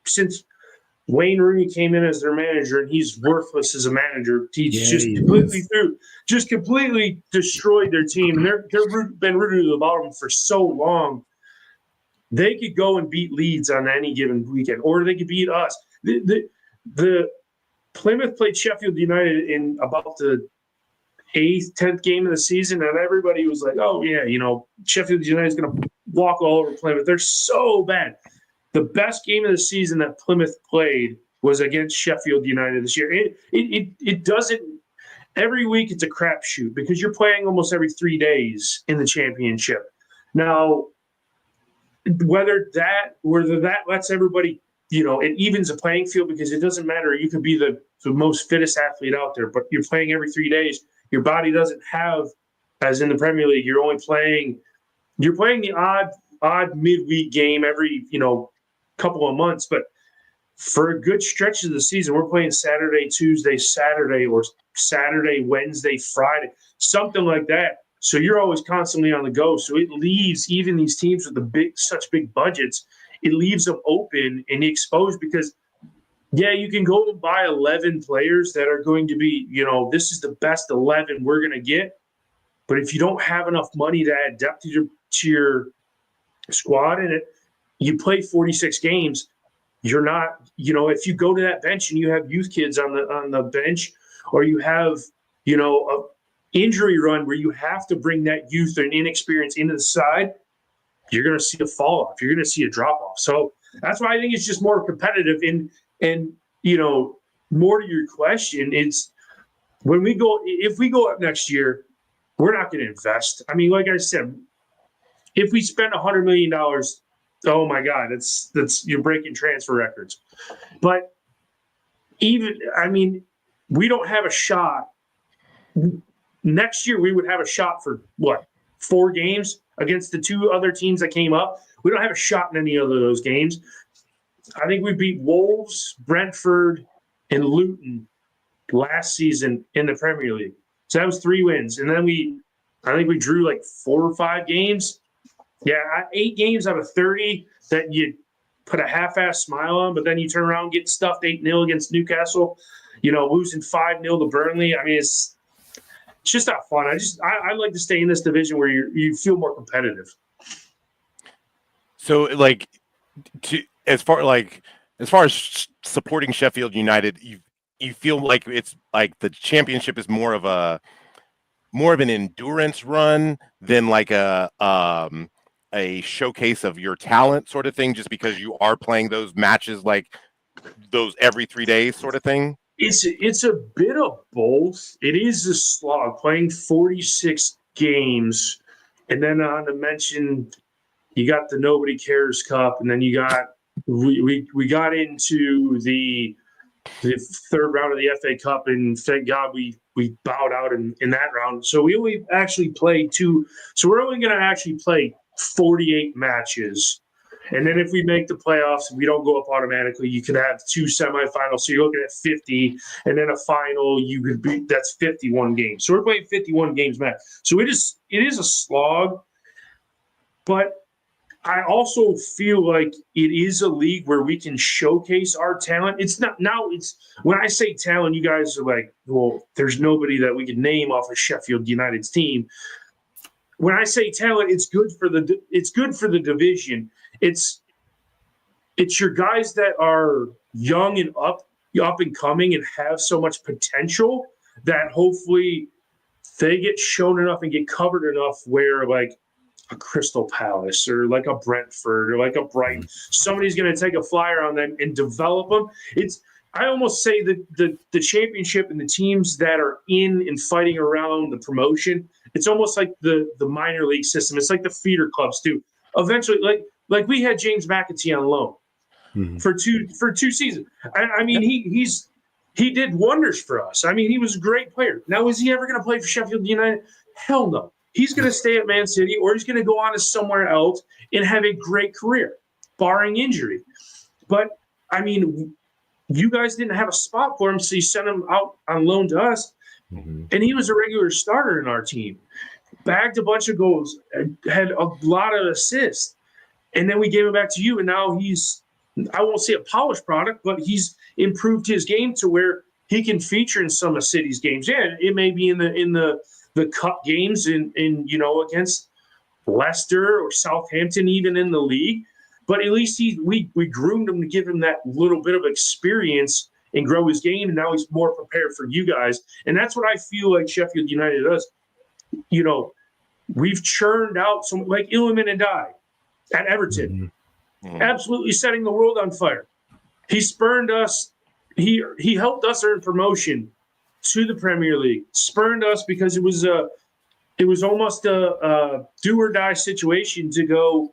since – Wayne Rooney came in as their manager, and he's worthless as a manager. Just completely destroyed their team. And they've been rooted to the bottom for so long. They could go and beat Leeds on any given weekend, or they could beat us. The Plymouth played Sheffield United in about the 8th, 10th game of the season, and everybody was like, "Oh yeah, Sheffield United is going to walk all over Plymouth. They're so bad." The best game of the season that Plymouth played was against Sheffield United this year. It doesn't – every week it's a crapshoot because you're playing almost every 3 days in the championship. Now, whether that lets everybody – it evens the playing field because it doesn't matter. You could be the most fittest athlete out there, but you're playing every 3 days. Your body doesn't have – as in the Premier League, you're playing the odd midweek game every, couple of months, but for a good stretch of the season, we're playing Saturday, Tuesday, Saturday, or Saturday, Wednesday, Friday, something like that. So you're always constantly on the go. So it leaves even these teams with such big budgets, it leaves them open and exposed because, yeah, you can go and buy 11 players that are going to be, this is the best 11 we're going to get. But if you don't have enough money to add depth to your squad in it, you play 46 games, you're not, if you go to that bench and you have youth kids on the bench, or you have, a injury run where you have to bring that youth and inexperience into the side, you're going to see a fall off. You're going to see a drop off. So that's why I think it's just more competitive. And more to your question, it's if we go up next year, we're not going to invest. I mean, like I said, if we spend $100 million, oh my God, that's you're breaking transfer records. But we don't have a shot. Next year, we would have a shot for 4 games against the 2 other teams that came up. We don't have a shot in any of those games. I think we beat Wolves, Brentford, and Luton last season in the Premier League. So that was 3 wins. And then I think we drew like 4 or 5 games. Yeah, 8 games out of 30 that you put a half-ass smile on, but then you turn around and get stuffed 8-0 against Newcastle, losing 5-0 to Burnley. I mean, it's just not fun. I like to stay in this division where you feel more competitive. So, like, as far as supporting Sheffield United, you feel like it's like the championship is more of an endurance run than like a showcase of your talent sort of thing, just because you are playing those matches like those every 3 days sort of thing. It's a bit of both. It is a slog playing 46 games, and then on to mention you got the Nobody Cares Cup, and then you got we got into the 3rd round of the FA Cup, and thank God we bowed out in that round. So we only actually played 2. So we're only going to actually play 48 matches. And then if we make the playoffs, we don't go up automatically. You could have 2 semifinals. So you're looking at 50, and then a final, that's 51 games. So we're playing 51 games, Matt. So it is a slog, but I also feel like it is a league where we can showcase our talent. It's not now. It's when I say talent, you guys are like, well, there's nobody that we could name off of Sheffield United's team. When I say talent, it's good for the division. It's your guys that are young and up and coming and have so much potential that hopefully they get shown enough and get covered enough where like a Crystal Palace or like a Brentford or like a Brighton, somebody's going to take a flyer on them and develop them. I almost say that the championship and the teams that are in and fighting around the promotion, it's almost like the minor league system. It's like the feeder clubs too. Eventually, like we had James McAtee on loan for two seasons. I mean, he did wonders for us. I mean, he was a great player. Now, is he ever going to play for Sheffield United? Hell no. He's going to stay at Man City, or he's going to go on to somewhere else and have a great career, barring injury. But I mean, you guys didn't have a spot for him, so you sent him out on loan to us, and he was a regular starter in our team. Bagged a bunch of goals, had a lot of assists, and then we gave him back to you, and now he's, I won't say a polished product, but he's improved his game to where he can feature in some of City's games. Yeah, it may be in the cup games in against Leicester or Southampton, even in the league. But at least we groomed him to give him that little bit of experience and grow his game, and now he's more prepared for you guys. And that's what I feel like Sheffield United does. We've churned out some, like Iliman and Die at Everton, absolutely setting the world on fire. He spurned us. He helped us earn promotion to the Premier League. Spurned us because it was almost a do or die situation to go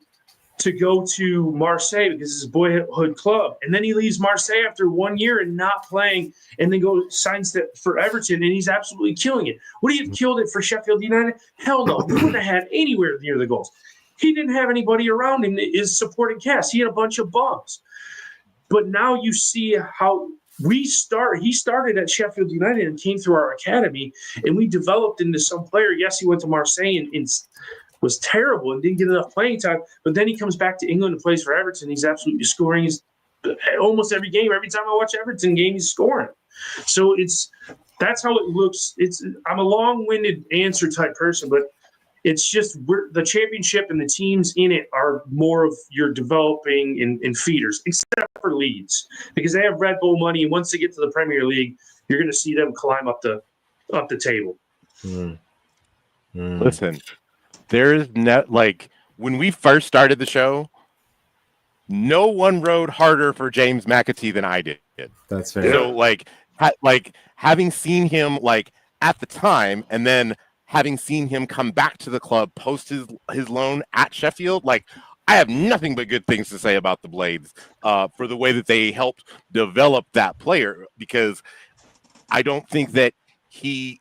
to Marseille because it's his boyhood club. And then he leaves Marseille after 1 year and not playing, and then signs that for Everton, and he's absolutely killing it. Would he have killed it for Sheffield United? Hell no. He wouldn't have had anywhere near the goals. He didn't have anybody around him, his supporting cast. He had a bunch of bums. But now you see how he started at Sheffield United and came through our academy, and we developed into some player. Yes, he went to Marseille and was terrible and didn't get enough playing time, but then he comes back to England and plays for Everton. He's absolutely scoring almost every game. Every time I watch Everton game, he's scoring. So that's how it looks. I'm a long-winded answer type person, but it's just the championship and the teams in it are more of your developing in feeders, except for Leeds, because they have Red Bull money, and once they get to the Premier League, you're going to see them climb up the table. Listen, there's when we first started the show, no one rode harder for James McAtee than I did. That's fair. So having seen him at the time, and then having seen him come back to the club post his loan at Sheffield, I have nothing but good things to say about the Blades for the way that they helped develop that player, because I don't think that you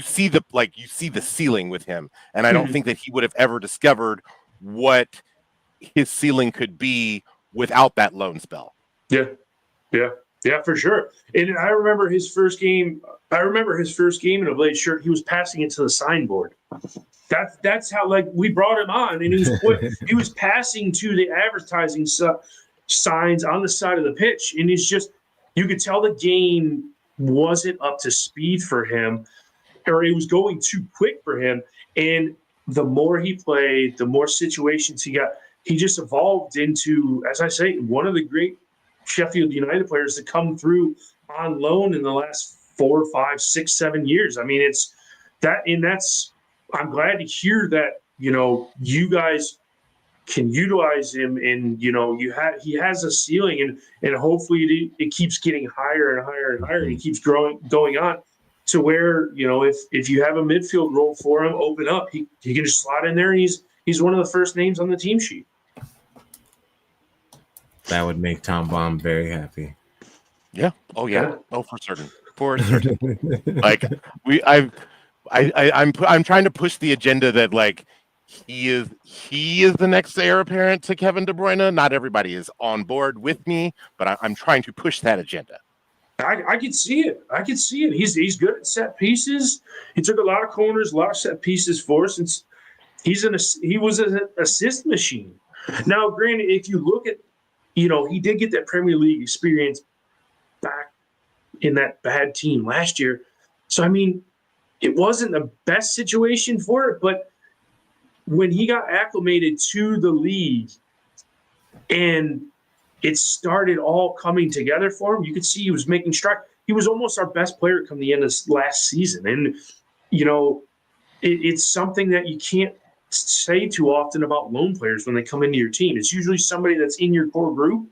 see the ceiling with him, and I don't think that he would have ever discovered what his ceiling could be without that loan spell. Yeah. Yeah, for sure. And I remember his first game. In a Blade shirt. He was passing it to the signboard. That's how, like, we brought him on, and he was passing to the advertising signs on the side of the pitch, and it's just, you could tell the game wasn't up to speed for him, or it was going too quick for him. And the more he played, the more situations he got. He just evolved into, as I say, one of the great Sheffield United players to come through on loan in the last 4, 5, 6, 7 years. I mean, it's that, and that's, I'm glad to hear that, you guys can utilize him, and, he has a ceiling, and hopefully it keeps getting higher and higher and higher, and he keeps going on to where, if you have a midfield role for him, open up, he can just slot in there, and he's one of the first names on the team sheet. That would make Tom Baum very happy. Yeah. Oh yeah. Oh, for certain. For certain. Like I'm trying to push the agenda that, like, he is the next heir apparent to Kevin De Bruyne. Not everybody is on board with me, but I'm trying to push that agenda. I could see it. He's good at set pieces. He took a lot of corners, a lot of set pieces for us. He was an assist machine. Now, granted, if you look at, he did get that Premier League experience back in that bad team last year. So, I mean, it wasn't the best situation for it, but when he got acclimated to the league and it started all coming together for him, you could see he was making strides. He was almost our best player come the end of last season. And, it's something that you can't say too often about loan players when they come into your team. It's usually somebody that's in your core group,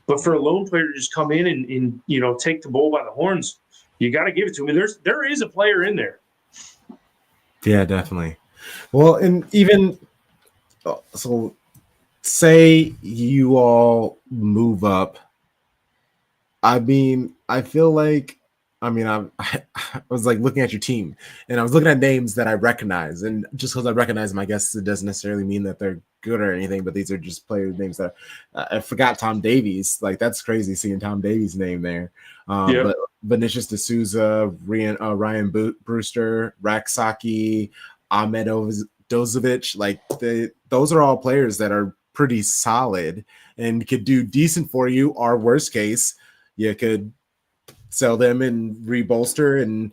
but for a loan player to just come in and take the bull by the horns, you got to give it to him. There is a player in there. Yeah, definitely. Well, and even so, say you all move up. I mean, I feel like, I was like looking at your team, and I was looking at names that I recognize, and just because I recognize them, I guess it doesn't necessarily mean that they're good or anything. But these are just player names that I forgot. Tom Davies, like, that's crazy seeing Tom Davies' name there. But Vinicius D'Souza, Ryan Brewster, Raksaki, Ahmed Dozovic, like those are all players that are pretty solid and could do decent for you. Or worst case, you could sell them and rebolster, and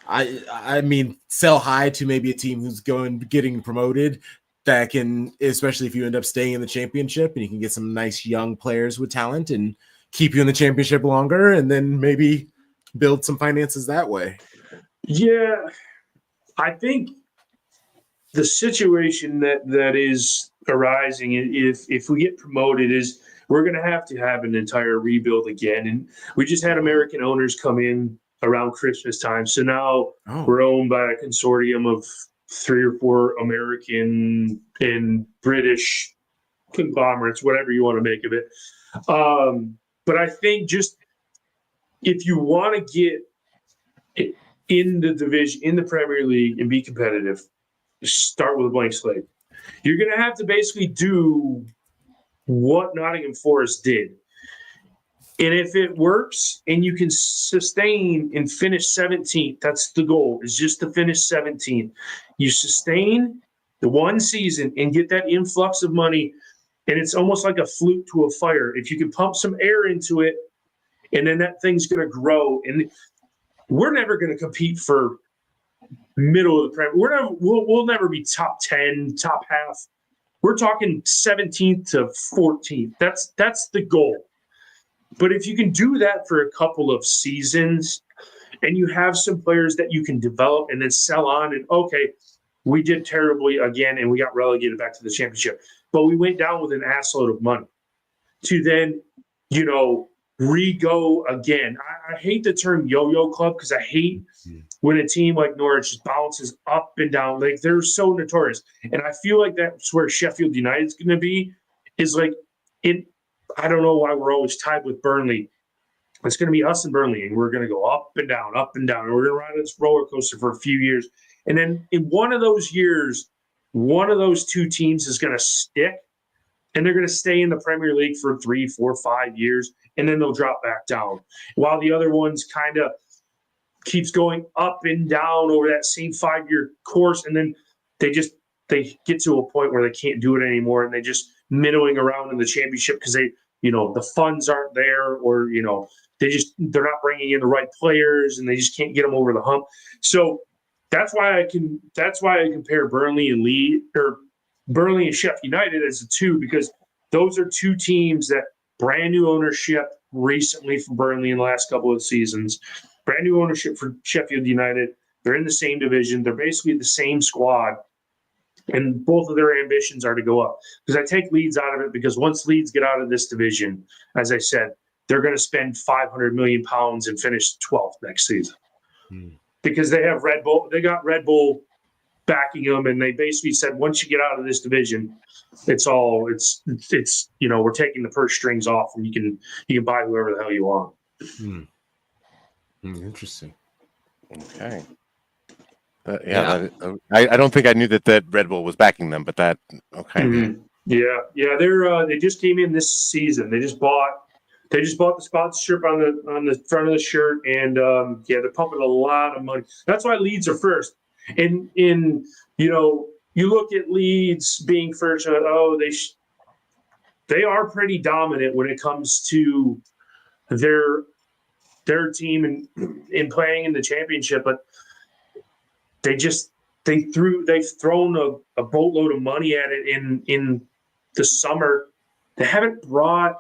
I mean sell high to maybe a team who's getting promoted that can, especially if you end up staying in the championship, and you can get some nice young players with talent and keep you in the championship longer, and then maybe build some finances that way. Yeah, I think the situation that is arising if we get promoted is we're going to have an entire rebuild again. And we just had American owners come in around Christmas time. So now we're owned by a consortium of 3 or 4 American and British conglomerates, whatever you want to make of it. But I think just if you want to get in the division, in the Premier League, and be competitive, start with a blank slate. You're going to have to basically do what Nottingham Forest did. And if it works and you can sustain and finish 17th, that's the goal, is just to finish 17th. You sustain the one season and get that influx of money, and it's almost like a flute to a fire. If you can pump some air into it, and then that thing's going to grow. And we're never going to compete for middle of the Premier. We'll never be top 10, top half. We're talking 17th to 14th. That's the goal. But if you can do that for a couple of seasons, and you have some players that you can develop and then sell on, and okay, we did terribly again and we got relegated back to the championship, but we went down with an assload of money to then, re-go again. I hate the term yo-yo club because I hate when a team like Norwich just bounces up and down. Like, they're so notorious. And I feel like that's where Sheffield United's going to be, is like, I don't know why we're always tied with Burnley. It's going to be us and Burnley, and we're going to go up and down, and we're going to ride this roller coaster for a few years. And then in one of those years, one of those two teams is going to stick, and they're going to stay in the Premier League for 3, 4, 5 years. and then they'll drop back down. While the other ones kind of keeps going up and down over that same 5-year course, and then they get to a point where they can't do it anymore, and they just middling around in the championship because they, the funds aren't there, or they're not bringing in the right players, and they just can't get them over the hump. So that's why I compare Burnley and Sheffield United as the two, because those are two teams that brand new ownership recently for Burnley in the last couple of seasons, brand new ownership for Sheffield United. They're in the same division. They're basically the same squad. And both of their ambitions are to go up. Because I take Leeds out of it, because once Leeds get out of this division, as I said, they're going to spend £500 million and finish 12th next season. Because they have Red Bull. They got Red Bull backing them, and they basically said, once you get out of this division, it's we're taking the purse strings off, and you can buy whoever the hell you want. Interesting. Okay. I don't think I knew that Red Bull was backing them, but that okay. Mm-hmm. Yeah. They just came in this season. They just bought the sponsorship on the front of the shirt, and they're pumping a lot of money. That's why Leeds are first. And you look at Leeds being first, they are pretty dominant when it comes to their team in playing in the championship, but they've thrown a boatload of money at it in the summer. They haven't brought.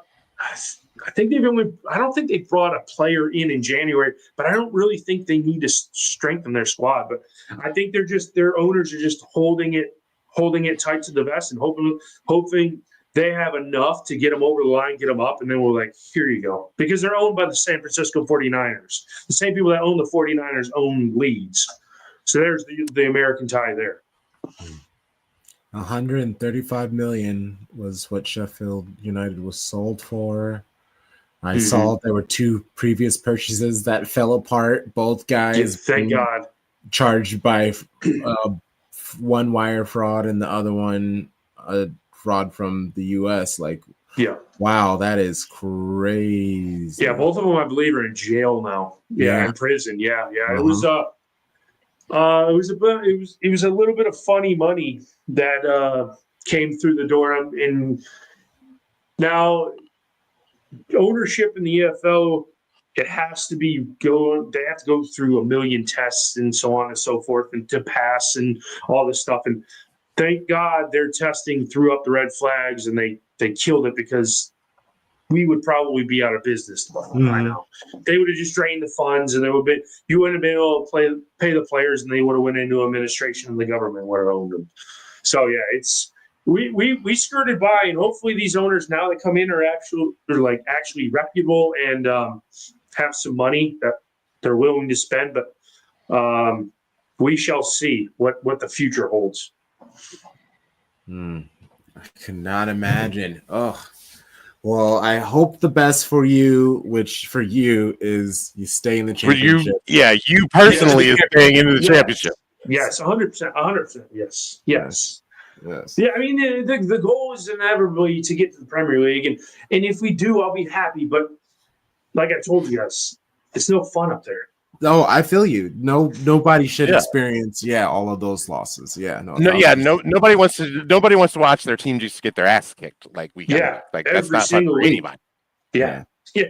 I don't think they've brought a player in January, but I don't really think they need to strengthen their squad. But I think their owners are just holding it tight to the vest and hoping they have enough to get them over the line, get them up, and then we're like, here you go. Because they're owned by the San Francisco 49ers. The same people that own the 49ers own Leeds. So there's the American tie there. 135 million was what Sheffield United was sold for. I saw there were two previous purchases that fell apart. Both guys, thank God, charged by one wire fraud and the other one fraud from the U.S. Wow, that is crazy. Yeah, both of them, I believe, are in jail now. Yeah, in prison. Yeah. It was it was a little bit of funny money that came through the door, and now ownership in the EFL, it has to be they have to go through 1 million tests and so on and so forth, and to pass and all this stuff. And thank God their testing threw up the red flags, and they killed it, because we would probably be out of business by now. They would have just drained the funds, and you wouldn't have been able to pay the players, and they would have went into administration, and the government would have owned them. So yeah, it's we skirted by, and hopefully these owners now that come in are actually reputable and have some money that they're willing to spend. But we shall see what the future holds. I cannot imagine. Oh. Well, I hope the best for you, which for you is you stay in the championship. For you, you personally is staying into the championship. Yes, 100%. Yes. Yeah, I mean, the goal is inevitably to get to the Premier League, and if we do, I'll be happy. But like I told you guys, it's no fun up there. No, I feel you. Nobody should experience all of those losses. Nobody wants to watch their team just get their ass kicked like we got. That's not fun for anybody. Yeah. Okay.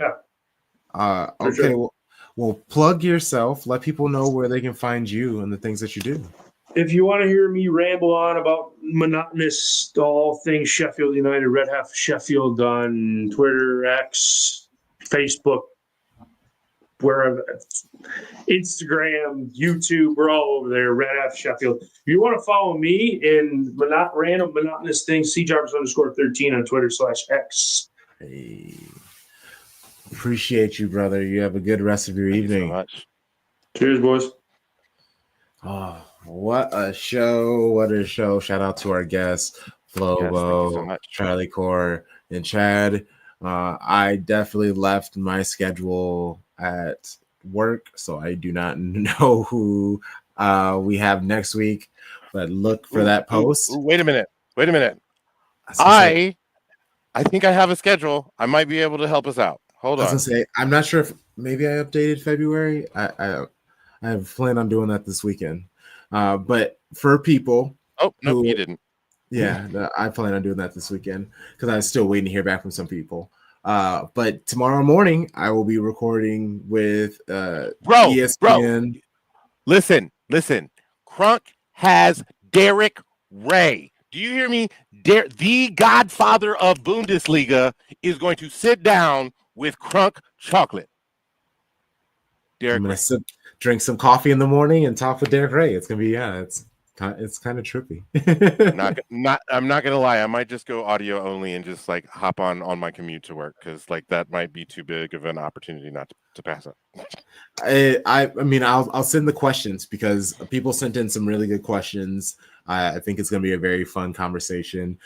Sure. Well, plug yourself. Let people know where they can find you and the things that you do. If you want to hear me ramble on about monotonous all things Sheffield United, Red Half Sheffield on Twitter, X, Facebook, wherever, Instagram, YouTube, we're all over there, Red Half Sheffield. If you want to follow me in random monotonous things, _13 on Twitter /X. Hey. Appreciate you, brother. You have a good rest of your evening. So much. Cheers, boys. Oh, what a show. Shout out to our guests, Flobo, Charlie, Corr, and Chad. I definitely left my schedule at work, so I do not know who we have next week, but look for that post. Wait a minute. I think I have a schedule. I might be able to help us out. Hold I was on. gonna say I'm not sure if maybe I updated February. I plan on doing that this weekend. But for people Oh, nope, who you didn't. I plan on doing that this weekend because I was still waiting to hear back from some people. But tomorrow morning I will be recording with Bro, ESPN. listen. Crunk has Derek Ray. Do you hear me? The godfather of Bundesliga is going to sit down with Crunk Chocolate. Derek I'm gonna Ray. drink some coffee in the morning and talk with Derek Ray. It's gonna be it's kind of trippy. I'm not gonna lie. I might just go audio only and just like hop on my commute to work because like that might be too big of an opportunity not to pass up. I mean I'll send the questions because people sent in some really good questions. I think it's going to be a very fun conversation.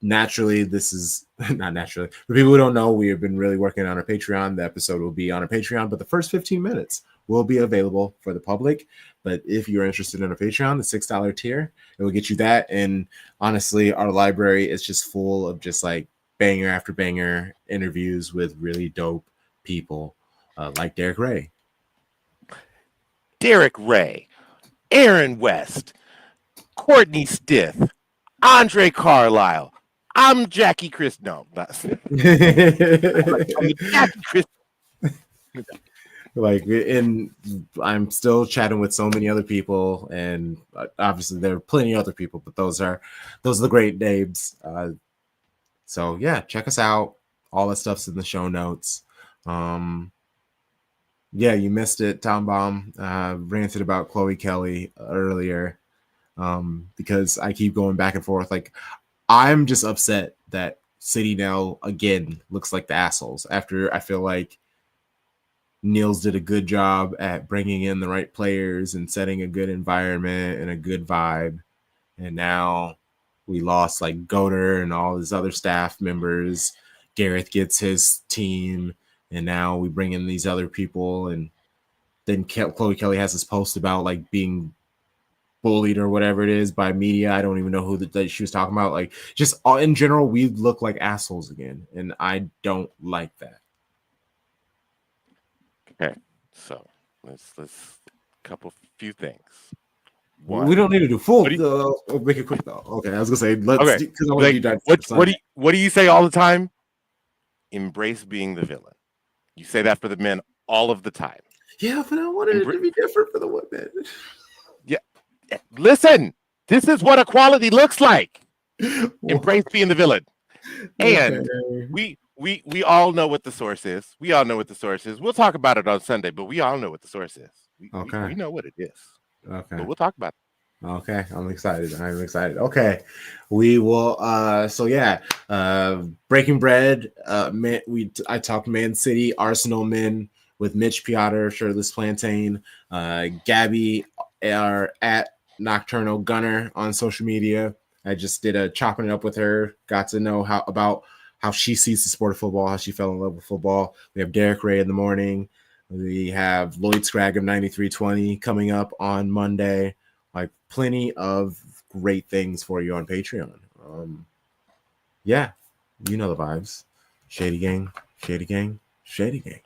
Naturally, this is not naturally. For people who don't know, we have been really working on our Patreon. The episode will be on our Patreon, but the first 15 minutes will be available for the public. But if you're interested in a Patreon, the $6 tier, it will get you that. And honestly, our library is just full of just like banger after banger interviews with really dope people like Derek Ray. Derek Ray, Aaron West, Courtney Stith, Andre Carlisle. I'm Jackie Chris. No, that's I'm Jackie Chris. Like, and I'm still chatting with so many other people, and obviously there are plenty of other people, but those are the great names. So yeah, check us out. All that stuff's in the show notes. Yeah, you missed it. Tom Baum ranted about Chloe Kelly earlier because I keep going back and forth. Like, I'm just upset that City now again looks like the assholes after I feel like Niels did a good job at bringing in the right players and setting a good environment and a good vibe. And now we lost like Goder and all his other staff members. Gareth gets his team, and now we bring in these other people. And then Chloe Kelly has this post about like being bullied or whatever it is by media. I don't even know who that she was talking about. Like, just in general, we look like assholes again, and I don't like that. Okay, so let's few things. We don't need to do full. You, make it quick though. Okay, I was gonna say let's okay. because I want to Like, what do you say all the time? Embrace being the villain. You say that for the men all of the time. Yeah, but I wanted it to be different for the women. Yeah, listen. This is what equality looks like. Embrace being the villain. And okay. we all know what the source is. We all know what the source is. We'll talk about it on Sunday, but we all know what the source is. We know what it is. Okay. But we'll talk about it. Okay. I'm excited. Okay. We will so yeah. Breaking Bread. I talked Man City, Arsenal men with Mitch Piotr, Shirtless Plantain, Gabby are at Nocturnal Gunner on social media. I just did a chopping it up with her, got to know how she sees the sport of football, how she fell in love with football. We have Derek Ray in the morning. We have Lloyd Scragg of 9320 coming up on Monday. Like, plenty of great things for you on Patreon. Yeah, you know the vibes. Shady gang, shady gang, shady gang.